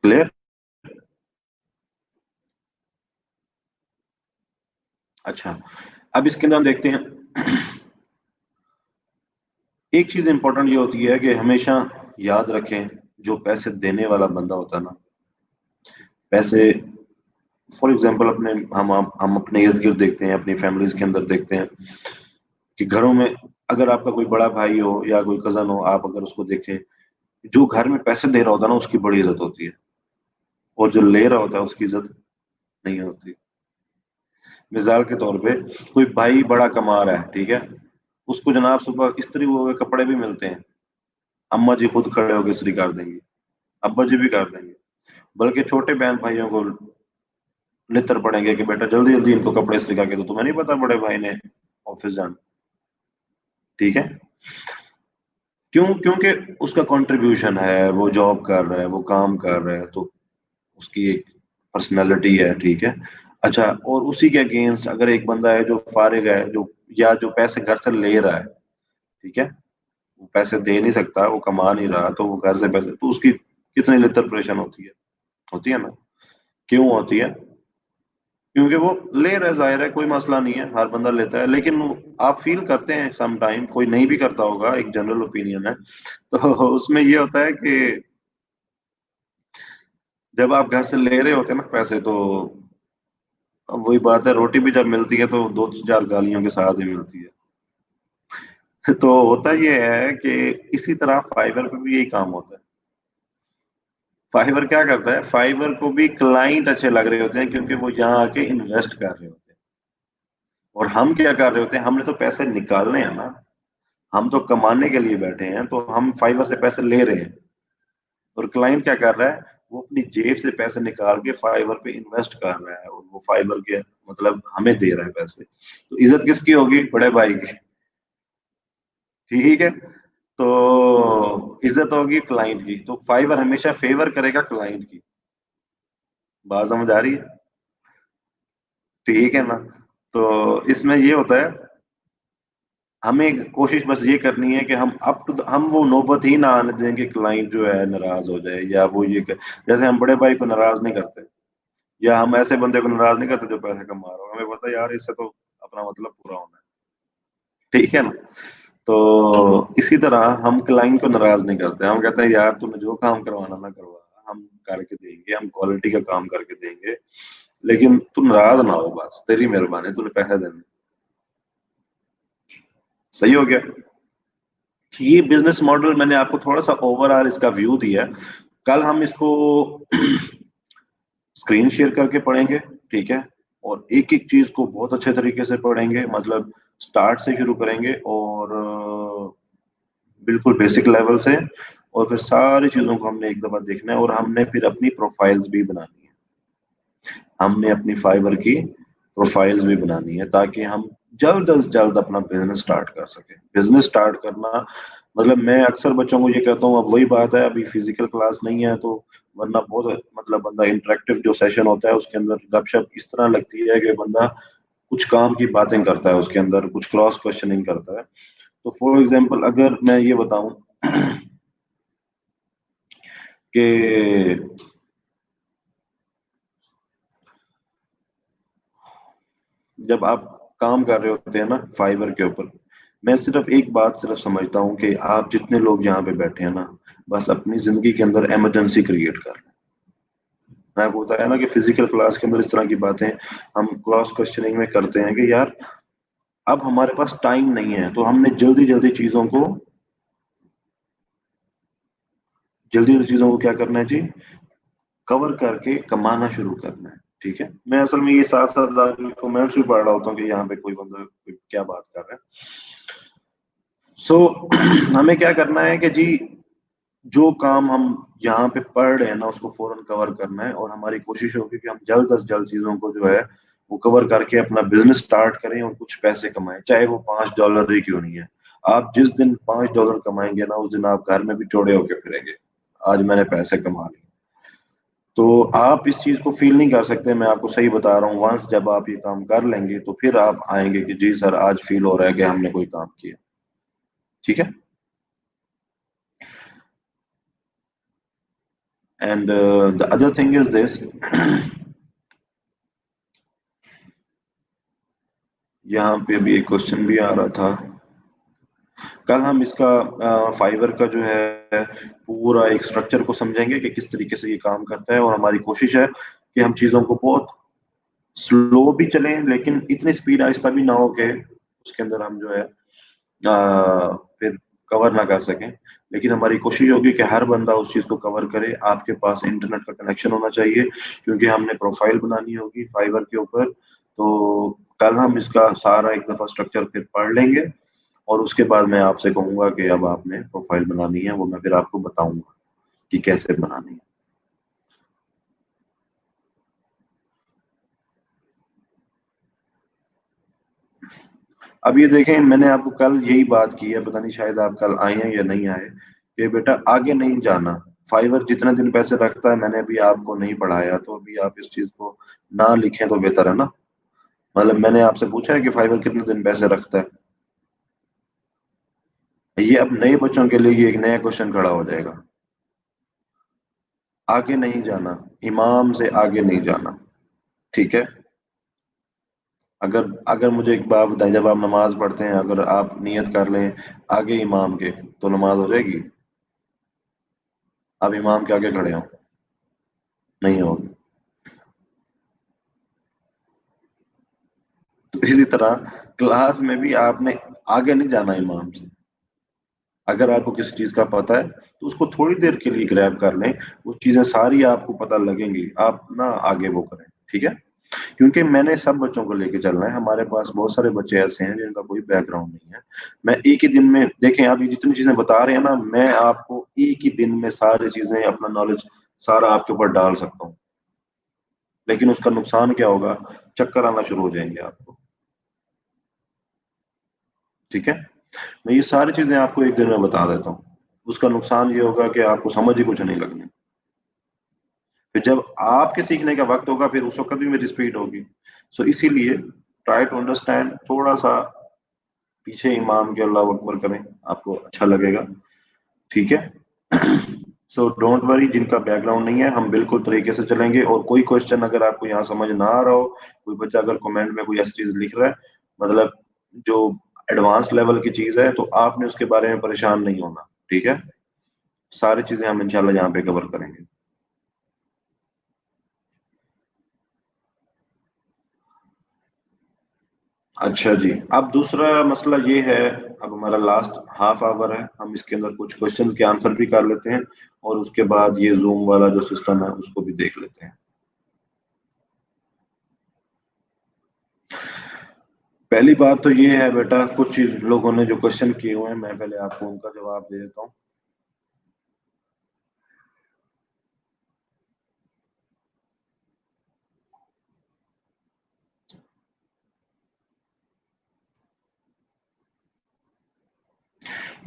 क्लियर? अच्छा, अब इसके अंदर हम देखते हैं एक चीज इंपॉर्टेंट ये होती है कि हमेशा याद रखें, जो पैसे देने वाला बंदा होता है ना, पैसे फॉर एग्जांपल अपने हम अपने इर्द गिर्द देखते हैं, अपनी फैमिलीज के अंदर देखते हैं कि घरों में अगर आपका कोई बड़ा भाई हो या कोई कजन हो, आप अगर उसको देखें, जो घर में पैसे दे रहा होता है ना उसकी बड़ी इज्जत होती है, और जो ले रहा होता है उसकी इज्जत नहीं होती। मिसाल के तौर पे कोई भाई बड़ा कमा रहा है, ठीक है, उसको जनाब सुबह इस्त्री हुए हुए कपड़े भी मिलते हैं, अम्मा जी खुद खड़े होकर इस्त्री कर देंगी, अब्बा जी भी कर देंगे, बल्कि छोटे बहन भाइयों को नितर पड़ेंगे कि बेटा जल्दी जल्दी इनको कपड़े इस्त्री करके दो, तुम्हें नहीं पता बड़े भाई ने ऑफिस जाना। ठीक है, क्यों? क्योंकि उसका कंट्रीब्यूशन है, वो जॉब कर रहा है, वो काम कर रहा है, तो उसकी एक पर्सनैलिटी है। ठीक है, अच्छा, और उसी के अगेंस्ट अगर एक बंदा है जो फारिग है, जो या जो पैसे घर से ले रहा है, ठीक है, वो पैसे दे नहीं सकता, वो कमा नहीं रहा, तो वो घर से पैसे, तो उसकी कितनी लितर परेशान होती है ना। क्यों होती है? क्योंकि वो ले रहा है, जाहिर है, कोई मसला नहीं है, हर बंदा लेता है, लेकिन आप फील करते हैं सम टाइम, कोई नहीं भी करता होगा, एक जनरल ओपिनियन है, तो उसमें ये होता है कि जब आप घर से ले रहे होते हैं ना पैसे, तो अब वही बात है, रोटी भी जब मिलती है तो दो चार गालियों के साथ ही मिलती है। तो होता ये है कि इसी तरह फाइवर पे भी यही काम होता है। फाइवर क्या करता है? फाइवर को भी क्लाइंट अच्छे लग रहे होते हैं, क्योंकि वो यहाँ आके इन्वेस्ट कर रहे होते हैं। और हम क्या कर रहे होते हैं? हमने तो पैसे निकालने हैं ना, हम तो कमाने के लिए बैठे हैं, तो हम फाइवर से पैसे ले रहे हैं। और क्लाइंट क्या कर रहा है? वो अपनी जेब से पैसे निकाल के फाइवर पे इन्वेस्ट कर रहा है, और वो फाइवर के मतलब हमें दे रहा है पैसे। तो इज्जत किसकी होगी? बड़े भाई की। ठीक है, तो इज्जत होगी क्लाइंट की, तो फाइवर हमेशा फेवर करेगा क्लाइंट की। बात समझ आ रही है? ठीक है ना। तो इसमें ये होता है, हमें कोशिश बस ये करनी है कि हम अप टू हम वो नौबत ही ना आने दें कि क्लाइंट जो है नाराज हो जाए, या वो जैसे हम बड़े भाई को नाराज नहीं करते, या हम ऐसे बंदे को नाराज नहीं करते जो पैसे कमा रहा हो, हमें पता है यार इससे तो अपना मतलब पूरा होना है। ठीक है ना। तो इसी तरह हम क्लाइंट को नाराज नहीं करते, हम कहते हैं यार तूने जो काम करवाना ना करवा, हम करके देंगे, हम क्वालिटी का काम करके देंगे, लेकिन तू नाराज ना हो, बस तेरी मेहरबानी, तूने पैसे देने। सही हो गया। ये बिजनेस मॉडल मैंने आपको थोड़ा सा ओवरऑल इसका व्यू दिया है। कल हम इसको स्क्रीन शेयर करके पढ़ेंगे, ठीक है, और एक एक चीज को बहुत अच्छे तरीके से पढ़ेंगे, मतलब स्टार्ट से शुरू करेंगे, और बिल्कुल बेसिक लेवल से, और फिर सारी चीजों को हमने एक दफा देखना है, और हमने फिर अपनी प्रोफाइल्स भी बनानी है। हमने अपनी फाइबर की प्रोफाइल्स भी बनानी है, ताकि हम जल्द अज जल्द अपना बिजनेस स्टार्ट कर सके। बिजनेस स्टार्ट करना मतलब, मैं अक्सर बच्चों को ये कहता हूँ, अब वही बात है, अभी फिजिकल क्लास नहीं है, तो वरना बहुत मतलब बंदा इंटरेक्टिव जो सेशन होता है उसके अंदर गपशप इस तरह लगती है कि बंदा कुछ काम की बातें करता है, उसके अंदर कुछ क्रॉस क्वेश्चनिंग करता है। तो फॉर एग्जांपल अगर मैं ये बताऊं कि जब आप काम कर रहे होते हैं ना फाइबर के ऊपर, मैं सिर्फ एक बात सिर्फ समझता हूँ कि आप जितने लोग यहाँ पे बैठे हैं ना, बस अपनी जिंदगी के अंदर इमरजेंसी क्रिएट कर रहे हैं। मैं आपको बताया ना कि फिजिकल क्लास के अंदर इस तरह की बातें हम क्रॉस क्वेश्चनिंग में करते हैं कि यार अब हमारे पास टाइम नहीं है, तो हमने जल्दी जल्दी चीजों को क्या करना है जी, कवर करके कमाना शुरू करना है। ठीक है, मैं असल में ये साथ साथ कमेंट्स भी पढ़ रहा होता हूँ कि यहाँ पे कोई बंदा कोई क्या बात कर रहा है। सो हमें क्या करना है कि जी, जो काम हम यहाँ पे पढ़ रहे हैं ना, उसको फौरन कवर करना है, और हमारी कोशिश होगी कि हम जल्द अज जल्द चीजों को जो है वो कवर करके अपना बिजनेस स्टार्ट करें और कुछ पैसे कमाएं, चाहे वो $5 ही क्यों नहीं है। आप जिस दिन $5 कमाएंगे ना, उस दिन आप घर में भी चौड़े होके फिरेंगे, आज मैंने पैसे कमा लिए। तो आप इस चीज को फील नहीं कर सकते, मैं आपको सही बता रहा हूँ, वंस जब आप ये काम कर लेंगे तो फिर आप आएंगे कि जी सर, आज फील हो रहा है कि हमने कोई काम किया। ठीक है, and the other thing is this, यहाँ पे भी एक क्वेश्चन भी आ रहा था। कल हम इसका फाइवर का जो है पूरा एक स्ट्रक्चर को समझेंगे कि किस तरीके से ये काम करता है, और हमारी कोशिश है कि हम चीजों को बहुत स्लो भी चलें, लेकिन इतनी स्पीड आहिस्ता भी ना हो कि उसके अंदर हम जो है फिर कवर ना कर सकें। लेकिन हमारी कोशिश होगी कि हर बंदा उस चीज को कवर करे। आपके पास इंटरनेट का कनेक्शन होना चाहिए, क्योंकि हमने प्रोफाइल बनानी होगी फाइवर के ऊपर। तो कल हम इसका सारा एक दफा स्ट्रक्चर फिर पढ़ लेंगे, और उसके बाद मैं आपसे कहूंगा कि अब आपने प्रोफाइल बनानी है, वो मैं फिर आपको बताऊंगा कि कैसे बनानी है। अब ये देखें, मैंने आपको कल यही बात की है, पता नहीं शायद आप कल आए हैं या नहीं आए, कि बेटा आगे नहीं जाना। फाइवर जितने दिन पैसे रखता है, मैंने अभी आपको नहीं पढ़ाया, तो अभी आप इस चीज को ना लिखें तो बेहतर है ना। मतलब मैंने आपसे पूछा है कि फाइवर कितने दिन पैसे रखता है। ये अब नए बच्चों के लिए ये एक नया क्वेश्चन खड़ा हो जाएगा। आगे नहीं जाना, इमाम से आगे नहीं जाना। ठीक है। अगर अगर मुझे एक बात बताएं, जब आप नमाज पढ़ते हैं, अगर आप नियत कर लें आगे इमाम के, तो नमाज हो जाएगी? आप इमाम के आगे खड़े हो? नहीं होगी। तो इसी तरह क्लास में भी आपने आगे नहीं जाना इमाम से। अगर आपको किसी चीज का पता है, तो उसको थोड़ी देर के लिए ग्रैब कर लें, वो चीजें सारी आपको पता लगेंगी, आप ना आगे वो करें। ठीक है। क्योंकि मैंने सब बच्चों को लेके चलना है, हमारे पास बहुत सारे बच्चे ऐसे हैं जिनका कोई बैकग्राउंड नहीं है। मैं एक ही दिन में, देखें आप ये जितनी चीजें बता रहे हैं ना, मैं आपको एक ही दिन में सारी चीजें, अपना नॉलेज सारा आपके ऊपर डाल सकता हूँ। लेकिन उसका नुकसान क्या होगा? चक्कर आना शुरू हो जाएंगे आपको। ठीक है। मैं ये सारी चीजें आपको एक दिन में बता देता हूँ। उसका नुकसान ये होगा कि आपको समझ ही कुछ नहीं लगनी। फिर जब आपके सीखने का वक्त होगा, फिर उस वक्त भी मेरी स्पीड होगी। सो इसीलिए ट्राई टू अंडरस्टैंड, थोड़ा सा पीछे इमाम के अल्लाह अकबर करें, आपको अच्छा लगेगा। ठीक है। सो डोंट वरी, जिनका बैकग्राउंड नहीं है, हम बिल्कुल तरीके से चलेंगे। और कोई क्वेश्चन अगर आपको यहाँ समझ ना आ रहा हो, कोई बच्चा अगर कमेंट में कोई ऐसी चीज लिख रहा है, मतलब जो एडवांस लेवल की चीज है, तो आपने उसके बारे में परेशान नहीं होना। ठीक है। सारी चीजें हम इंशाल्लाह यहाँ पे कवर करेंगे। अच्छा जी। अब दूसरा मसला ये है, अब हमारा लास्ट हाफ आवर है, हम इसके अंदर कुछ क्वेश्चंस के आंसर भी कर लेते हैं, और उसके बाद ये जूम वाला जो सिस्टम है उसको भी देख लेते हैं। पहली बात तो ये है बेटा, कुछ लोगों ने जो क्वेश्चन किए हुए हैं, मैं पहले आपको उनका जवाब दे देता हूँ।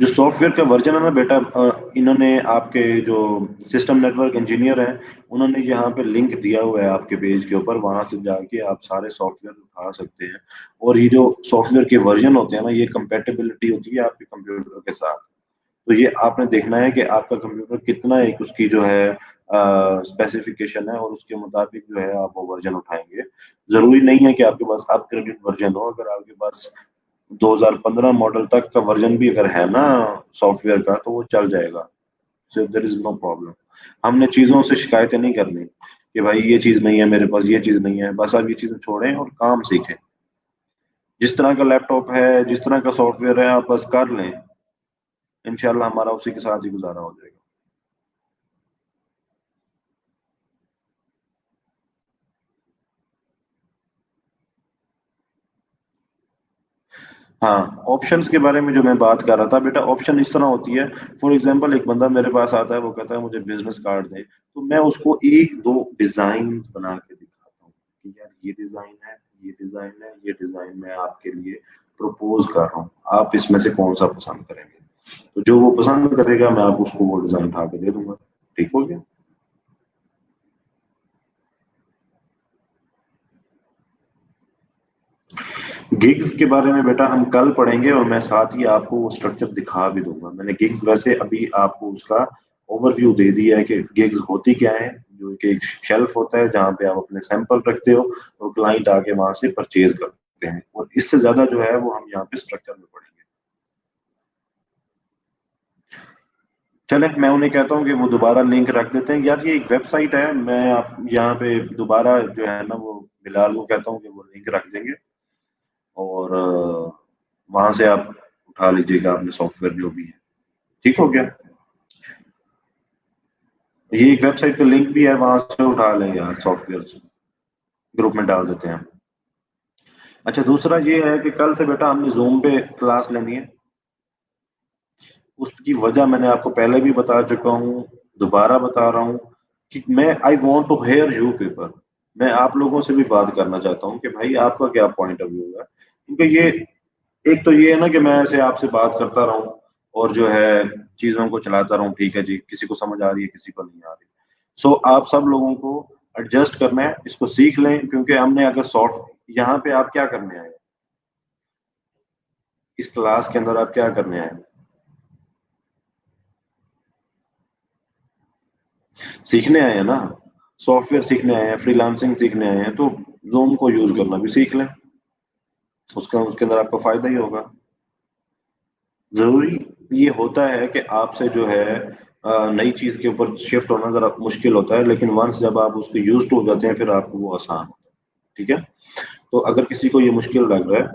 जो सॉफ्टवेयर का वर्जन है ना बेटा, इन्होंने आपके जो सिस्टम नेटवर्क इंजीनियर हैं, उन्होंने यहाँ पे लिंक दिया हुआ है आपके पेज के ऊपर, वहां से जाके आप सारे सॉफ्टवेयर उठा सकते हैं। और ये जो सॉफ्टवेयर के वर्जन होते हैं ना, ये कंपेटेबिलिटी होती है आपके कंप्यूटर के साथ। तो ये आपने देखना है कि आपका कंप्यूटर कितना, एक उसकी जो है स्पेसिफिकेशन है, और उसके मुताबिक जो है आप वो वर्जन उठाएंगे। जरूरी नहीं है कि आपके पास अपग्रेडेड वर्जन हो, अगर आपके पास 2015 मॉडल तक का वर्जन भी अगर है ना सॉफ्टवेयर का, तो वो चल जाएगा। So there is no problem. हमने चीजों से शिकायतें नहीं करनी कि भाई ये चीज नहीं है मेरे पास, ये चीज नहीं है। बस आप ये चीजें छोड़ें और काम सीखें। जिस तरह का लैपटॉप है, जिस तरह का सॉफ्टवेयर है, आप बस कर लें। इंशाल्लाह हमारा उसी के साथ ही गुजारा हो जाएगा। हाँ, ऑप्शंस के बारे में जो मैं बात कर रहा था बेटा, ऑप्शन इस तरह होती है। फॉर एग्जांपल, एक बंदा मेरे पास आता है, वो कहता है मुझे बिजनेस कार्ड दे, तो मैं उसको एक दो डिजाइन बना के दिखाता हूँ कि यार ये डिजाइन है, ये डिजाइन है, ये डिजाइन मैं आपके लिए प्रपोज कर रहा हूँ, आप इसमें से कौन सा पसंद करेंगे। तो जो वो पसंद करेगा, मैं आप उसको वो डिजाइन उठा के दे दूंगा। ठीक हो गया। गिग्स के बारे में बेटा हम कल पढ़ेंगे, और मैं साथ ही आपको वो स्ट्रक्चर दिखा भी दूंगा। मैंने गिग्स वैसे अभी आपको उसका ओवरव्यू दे दिया है कि गिग्स होती क्या है। जो कि एक शेल्फ होता है जहाँ पे आप अपने सैंपल रखते हो, और क्लाइंट आके वहां से परचेज करते हैं, और इससे ज्यादा जो है वो हम यहाँ पे स्ट्रक्चर में पढ़ेंगे। चले, मैं उन्हें कहता हूँ कि वो दोबारा लिंक रख देते हैं। यार ये एक वेबसाइट है, मैं आप यहाँ पे दोबारा जो है ना, वो बिलाल को कहता हूँ कि वो लिंक रख देंगे, और वहां से आप उठा लीजिएगा अपने सॉफ्टवेयर जो भी है। ठीक हो गया। ये एक वेबसाइट का लिंक भी है, वहां से उठा लेंगे यार सॉफ्टवेयर, ग्रुप में डाल देते हैं हम। अच्छा, दूसरा ये है कि कल से बेटा हमने जूम पे क्लास लेनी है। उसकी वजह मैंने आपको पहले भी बता चुका हूँ, दोबारा बता रहा हूँ कि मैं I want to hear you people. मैं आप लोगों से भी बात करना चाहता हूँ कि भाई आपका क्या पॉइंट ऑफ व्यू है? क्योंकि ये एक तो ये है ना कि मैं ऐसे आपसे बात करता रहूँ और जो है चीज़ों को चलाता रहूँ, ठीक है जी, किसी को समझ आ रही है, किसी को नहीं आ रही। सो आप सब लोगों को एडजस्ट करना है, इसको सीख लें क्योंकि हमने अगर सॉफ्ट यहाँ पे आप क्या करने आए हैं? इस क्लास के अंदर आप क्या करने आए हैं? सीखने आए हैं ना? सॉफ्टवेयर सीखने आए हैं, फ्रीलांसिंग सीखने आए हैं, तो ज़ूम को यूज़ करना भी सीख लें। उसका उसके अंदर आपको फ़ायदा ही होगा। ज़रूरी ये होता है कि आपसे जो है नई चीज़ के ऊपर शिफ्ट होना ज़रा मुश्किल होता है, लेकिन वन्स जब आप उसके यूज़्ड हो जाते हैं, फिर आपको वो आसान होता है, ठीक है? तो अगर किसी को ये मुश्किल लग रहा है,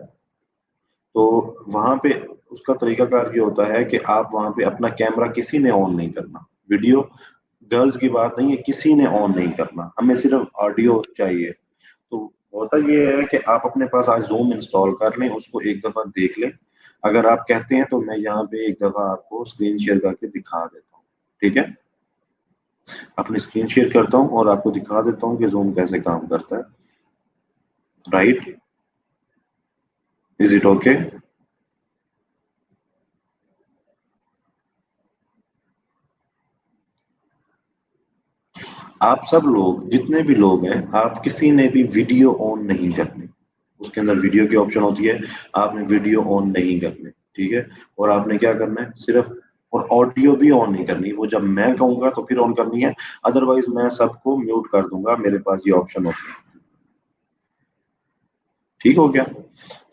तो वहाँ पे उसका तरीकाकार ये होता है कि आप वहाँ पे अपना कैमरा किसी ने ऑन नहीं करना। वीडियो गर्ल्स की बात नहीं है, किसी ने ऑन नहीं करना, हमें सिर्फ़ ऑडियो चाहिए। तो होता ये है कि आप अपने पास आज ज़ूम इंस्टॉल कर लें, उसको एक दफ़ा देख लें। अगर आप कहते हैं तो मैं यहाँ पे एक दफ़ा आपको स्क्रीन शेयर करके दिखा देता हूँ, ठीक है? अपनी स्क्रीन शेयर करता हूँ और आपको दिखा देता हूँ कि ज़ूम कैसे काम करता है, राइट? Is it okay? आप सब लोग, जितने भी लोग हैं, आप किसी ने भी वीडियो ऑन नहीं करनी। उसके अंदर वीडियो की ऑप्शन होती है, आपने वीडियो ऑन नहीं करनी, ठीक है? और आपने क्या करना है, सिर्फ़ और ऑडियो भी ऑन नहीं करनी, वो जब मैं कहूँगा तो फिर ऑन करनी है, अदरवाइज़ मैं सबको म्यूट कर दूँगा, मेरे पास ये ऑप्शन होती है। ठीक हो गया?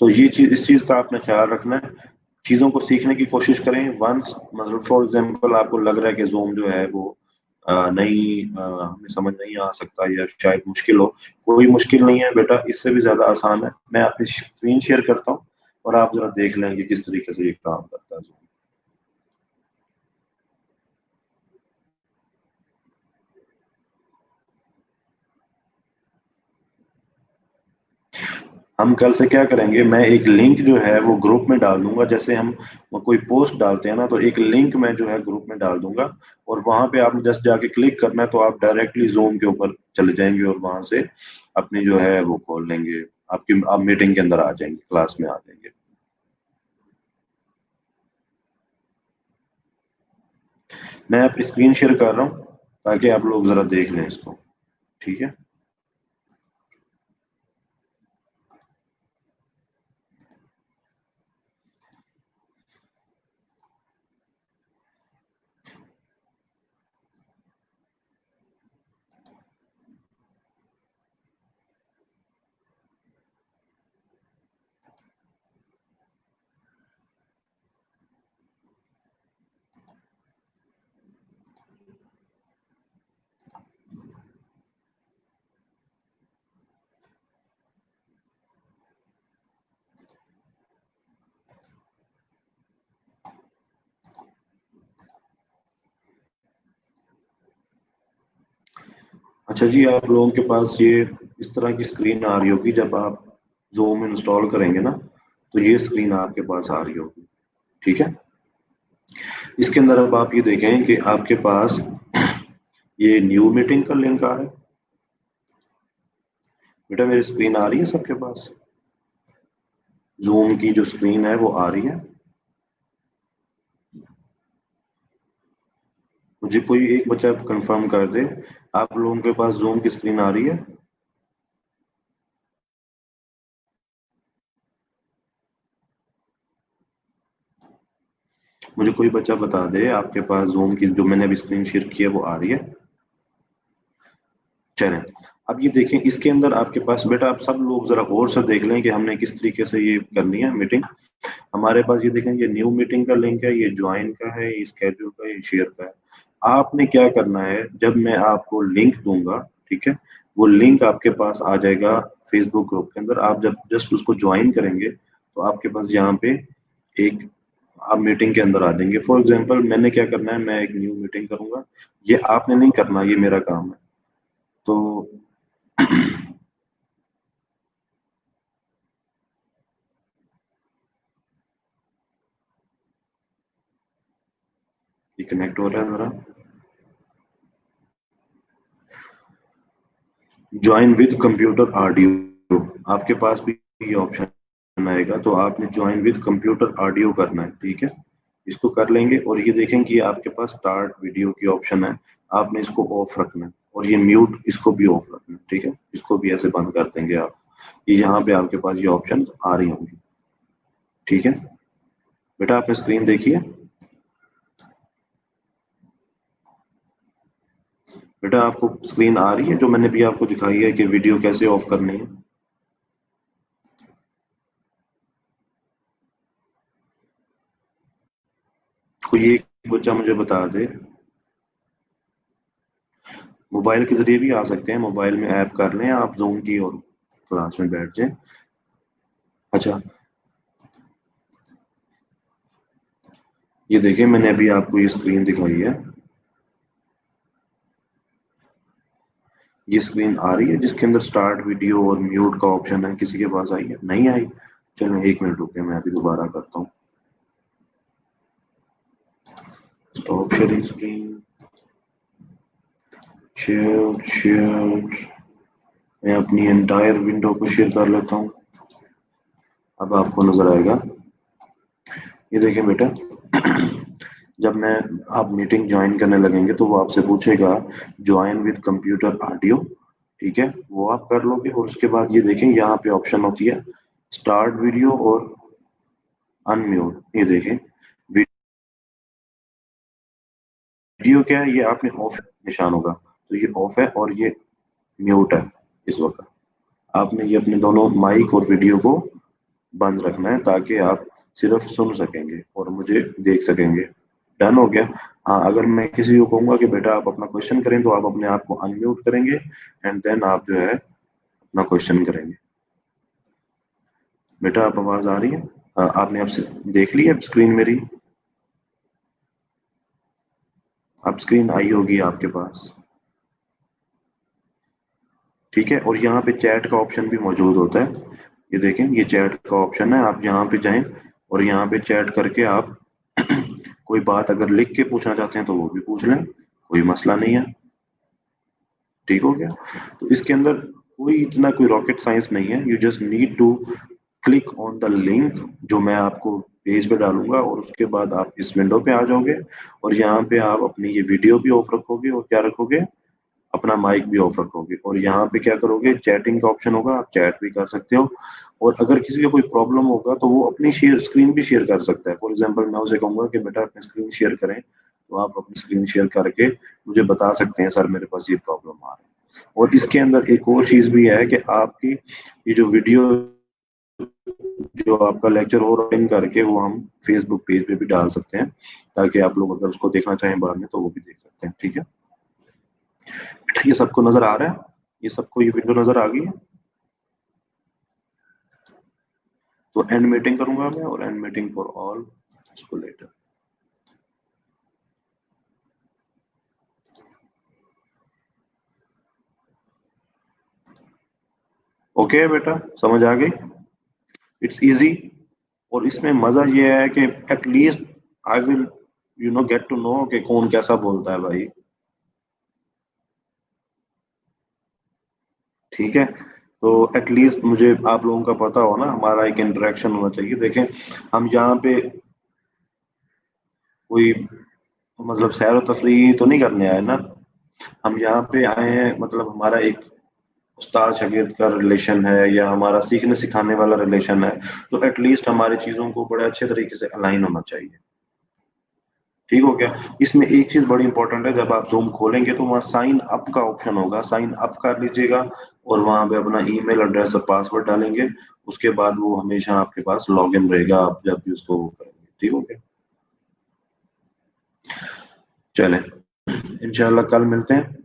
तो ये चीज़ इस चीज़ का आपने ख़्याल रखना है, चीज़ों को सीखने की कोशिश करें, वन्स मतलब फॉर एग्ज़ाम्पल आपको लग रहा है कि ज़ूम जो है वो हमें समझ नहीं आ सकता या शायद मुश्किल हो, कोई मुश्किल नहीं है बेटा, इससे भी ज़्यादा आसान है। मैं अपनी स्क्रीन शेयर करता हूँ और आप ज़रा देख लें कि किस तरीके से ये काम करता है ज़ूम। हम कल से क्या करेंगे, मैं एक लिंक जो है वो ग्रुप में डाल दूँगा, जैसे हम कोई पोस्ट डालते हैं ना, तो एक लिंक मैं जो है ग्रुप में डाल दूँगा और वहाँ पे आपने जस्ट जाके क्लिक करना है, तो आप डायरेक्टली ज़ूम के ऊपर चले जाएँगे और वहाँ से अपनी जो है वो खोल लेंगे। आप मीटिंग के अंदर आ जाएँगे, क्लास में आ जाएँगे। मैं अपनी स्क्रीन शेयर कर रहा हूँ, ताकि आप लोग ज़रा देख लें इसको, ठीक है? अच्छा जी, आप लोगों के पास ये इस तरह की स्क्रीन आ रही होगी जब आप ज़ूम इंस्टॉल करेंगे ना, तो ये स्क्रीन आपके पास आ रही होगी, ठीक है? इसके अंदर अब आप ये देखें कि आपके पास ये न्यू मीटिंग का लिंक आ रहा है। बेटा मेरी स्क्रीन आ रही है सबके पास? ज़ूम की जो स्क्रीन है वो आ रही है? मुझे कोई एक बच्चा कंफर्म कर दे, आप लोगों के पास ज़ूम की स्क्रीन आ रही है? मुझे कोई बच्चा बता दे आपके पास ज़ूम की जो मैंने अभी स्क्रीन शेयर की है वो आ रही है? चलें, अब ये देखें इसके अंदर आपके पास बेटा आप सब लोग ज़रा गौर से देख लें कि हमने किस तरीके से ये करनी है मीटिंग। हमारे पास ये देखें ये न्यू मीटिंग का लिंक है, ये जॉइन का है, ये स्केड्यूल का है, ये शेयर का है। आपने क्या करना है जब मैं आपको लिंक दूँगा, ठीक है? वो लिंक आपके पास आ जाएगा फेसबुक ग्रुप के अंदर, आप जब जस्ट उसको जॉइन करेंगे, तो आपके पास यहाँ पे एक आप मीटिंग के अंदर आ जाएँगे। फॉर एग्ज़ाम्पल मैंने क्या करना है, मैं एक न्यू मीटिंग करूँगा, ये आपने नहीं करना, ये मेरा काम है। तो ये कनेक्ट हो रहा है जरा। ज्वाइन विद कंप्यूटर ऑडियो, आपके पास भी ये ऑप्शन आएगा, तो आपने ज्वाइन विद कंप्यूटर ऑडियो करना है, ठीक है। इसको कर लेंगे और ये देखें कि आपके पास स्टार्ट वीडियो की ऑप्शन है, आपने इसको ऑफ रखना है, और ये म्यूट इसको भी ऑफ रखना है, ठीक है। इसको भी ऐसे बंद कर देंगे आप, ये यहाँ पे आपके पास ये ऑप्शन आ रही होंगी, ठीक है। बेटा आपने स्क्रीन देखी है? बेटा आपको स्क्रीन आ रही है जो मैंने भी आपको दिखाई है कि वीडियो कैसे ऑफ करनी है? कोई एक बच्चा मुझे बता दे। मोबाइल के जरिए भी आ सकते हैं, मोबाइल में ऐप कर लें आप जूम की और क्लास में बैठ जाए। अच्छा, ये देखिए मैंने अभी आपको ये स्क्रीन दिखाई है, ये स्क्रीन आ रही है जिसके अंदर स्टार्ट वीडियो और म्यूट का ऑप्शन है, किसी के पास आई है? नहीं आई? चलो एक मिनट रुके, मैं अभी दोबारा करता हूँ। Stop sharing screen, share share, मैं अपनी एंटायर विंडो को शेयर कर लेता हूँ, अब आपको नजर आएगा। ये देखिए बेटा, जब मैं आप मीटिंग ज्वाइन करने लगेंगे तो वो आपसे पूछेगा ज्वाइन विद कंप्यूटर ऑडियो, ठीक है, वो आप कर लोगे। और उसके बाद ये देखें यहाँ पे ऑप्शन होती है स्टार्ट वीडियो और अनम्यूट, ये देखें वीडियो क्या है, ये आपने ऑफ निशान होगा, तो ये ऑफ है और ये म्यूट है इस वक्त। आपने ये अपने दोनों माइक और वीडियो को बंद रखना है ताकि आप सिर्फ सुन सकेंगे और मुझे देख सकेंगे। डन हो गया? हाँ, अगर मैं किसी को कहूंगा कि बेटा आप अपना क्वेश्चन करें तो आप अपने आप को अनम्यूट करेंगे एंड देन आप जो है अपना क्वेश्चन करेंगे। बेटा आप आवाज आ रही है? आपने अब से देख ली है स्क्रीन मेरी? अब स्क्रीन आई होगी आपके पास, ठीक है। और यहाँ पे चैट का ऑप्शन भी मौजूद होता है, ये देखें ये चैट का ऑप्शन है, आप यहाँ पे जाएं और यहाँ पे चैट करके आप कोई बात अगर लिख के पूछना चाहते हैं तो वो भी पूछ लें, कोई मसला नहीं है, ठीक हो गया। तो इसके अंदर कोई इतना कोई रॉकेट साइंस नहीं है, you just need to click on the link जो मैं आपको पेज पे डालूंगा, और उसके बाद आप इस विंडो पे आ जाओगे और यहाँ पे आप अपनी ये वीडियो भी ऑफ रखोगे और क्या रखोगे, अपना माइक भी ऑफ रखोगे, और यहाँ पे क्या करोगे, चैटिंग का ऑप्शन होगा, आप चैट भी कर सकते हो। और अगर किसी को कोई प्रॉब्लम होगा तो वो अपनी शेयर स्क्रीन भी शेयर कर सकता है। फॉर एग्जांपल मैं उसे कहूंगा कि बेटा अपनी स्क्रीन शेयर करें, तो आप अपनी स्क्रीन शेयर करके मुझे बता सकते हैं सर मेरे पास ये प्रॉब्लम आ रही है। और इसके अंदर एक और चीज भी है कि आपकी ये जो वीडियो जो आपका लेक्चर हो रहा है करके वो हम फेसबुक पेज पे भी डाल सकते हैं, ताकि आप लोग अगर उसको देखना चाहें बाद में तो वो भी देख सकते हैं, ठीक है। ये सबको नजर आ रहा है? ये सबको ये विंडो नजर आ गई है? तो एंड मीटिंग करूंगा मैं, और एंड मीटिंग फॉर ऑल, इसको लेटर। ओके बेटा, समझ आ गई? It's easy. और इसमें मजा ये है कि at least I will get to know कि कौन कैसा बोलता है भाई, ठीक है। तो एटलीस्ट मुझे आप लोगों का पता हो ना, हमारा एक इंटरेक्शन होना चाहिए। देखें हम यहाँ पे कोई मतलब सैर व तफरीह तो नहीं करने आए ना, हम यहाँ पे आए हैं मतलब हमारा एक उस्ताद शागिर्द का रिलेशन है या हमारा सीखने सिखाने वाला रिलेशन है, तो एटलीस्ट हमारी चीजों को बड़े अच्छे तरीके से अलाइन होना चाहिए, ठीक हो गया। इसमें एक चीज बड़ी इंपॉर्टेंट है, जब आप जूम खोलेंगे तो वहाँ साइन अप का ऑप्शन होगा, साइन अप कर लीजिएगा और वहां पे अपना ईमेल एड्रेस और पासवर्ड डालेंगे, उसके बाद वो हमेशा आपके पास लॉग इन रहेगा, आप जब भी उसको वो करेंगे, ठीक हो गया। चलें, इंशाल्लाह कल मिलते हैं,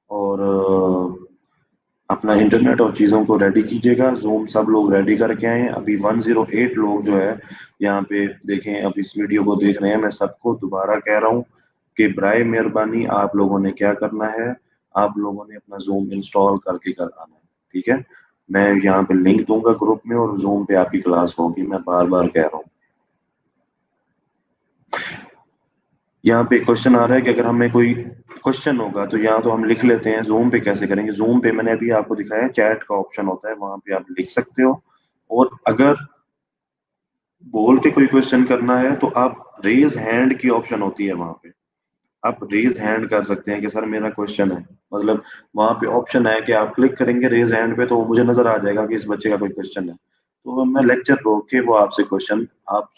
और अपना इंटरनेट और चीज़ों को रेडी कीजिएगा। जूम सब लोग रेडी करके आए हैं, अभी 108 लोग जो है यहाँ पे देखें, अब इस वीडियो को देख रहे हैं। मैं सबको दोबारा कह रहा हूँ कि बराए मेहरबानी आप लोगों ने क्या करना है, आप लोगों ने अपना जूम इंस्टॉल करके कर आना है, ठीक है। मैं यहाँ पे लिंक दूंगा ग्रुप में और जूम पे आपकी क्लास होगी, मैं बार बार कह रहा हूँ। यहाँ पे क्वेश्चन आ रहा है कि अगर हमें कोई क्वेश्चन होगा तो यहाँ तो हम लिख लेते हैं, जूम पे कैसे करेंगे? जूम पे मैंने अभी आपको दिखाया, चैट का ऑप्शन होता है, वहां पे आप लिख सकते हो। और अगर बोल के कोई क्वेश्चन करना है तो आप रेज हैंड की ऑप्शन होती है वहां पे, आप रेज हैंड कर सकते हैं कि सर मेरा क्वेश्चन है। मतलब वहां पे ऑप्शन है कि आप क्लिक करेंगे रेज हैंड पे तो मुझे नजर आ जाएगा कि इस बच्चे का कोई क्वेश्चन है, तो मैं लेक्चर रोक के वो आपसे क्वेश्चन आप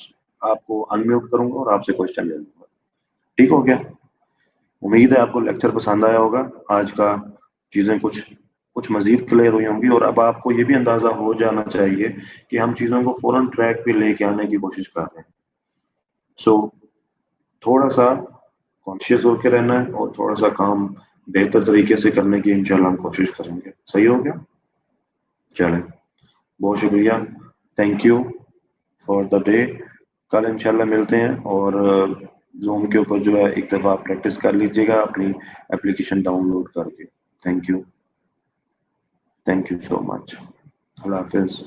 आपको अनम्यूट करूंगा और आपसे क्वेश्चन ले लूंगा। ठीक हो गया? उम्मीद है आपको लेक्चर पसंद आया होगा आज का। चीजें कुछ कुछ मजीद क्लियर हुई होंगी और अब आपको ये भी अंदाजा हो जाना चाहिए कि हम चीजों को फौरन ट्रैक पे लेके आने की कोशिश कर रहे हैं। सो थोड़ा सा कॉन्शियस होकर रहना है और थोड़ा सा काम बेहतर तरीके से करने की इंशाल्लाह हम कोशिश करेंगे। सही हो गया? चलें, बहुत शुक्रिया। Thank you for the day. कल इंशाल्लाह मिलते हैं और जूम के ऊपर जो है एक दफ़ा आप प्रैक्टिस कर लीजिएगा अपनी एप्लीकेशन डाउनलोड करके। Thank you, thank you so much. Allah हाफिज़।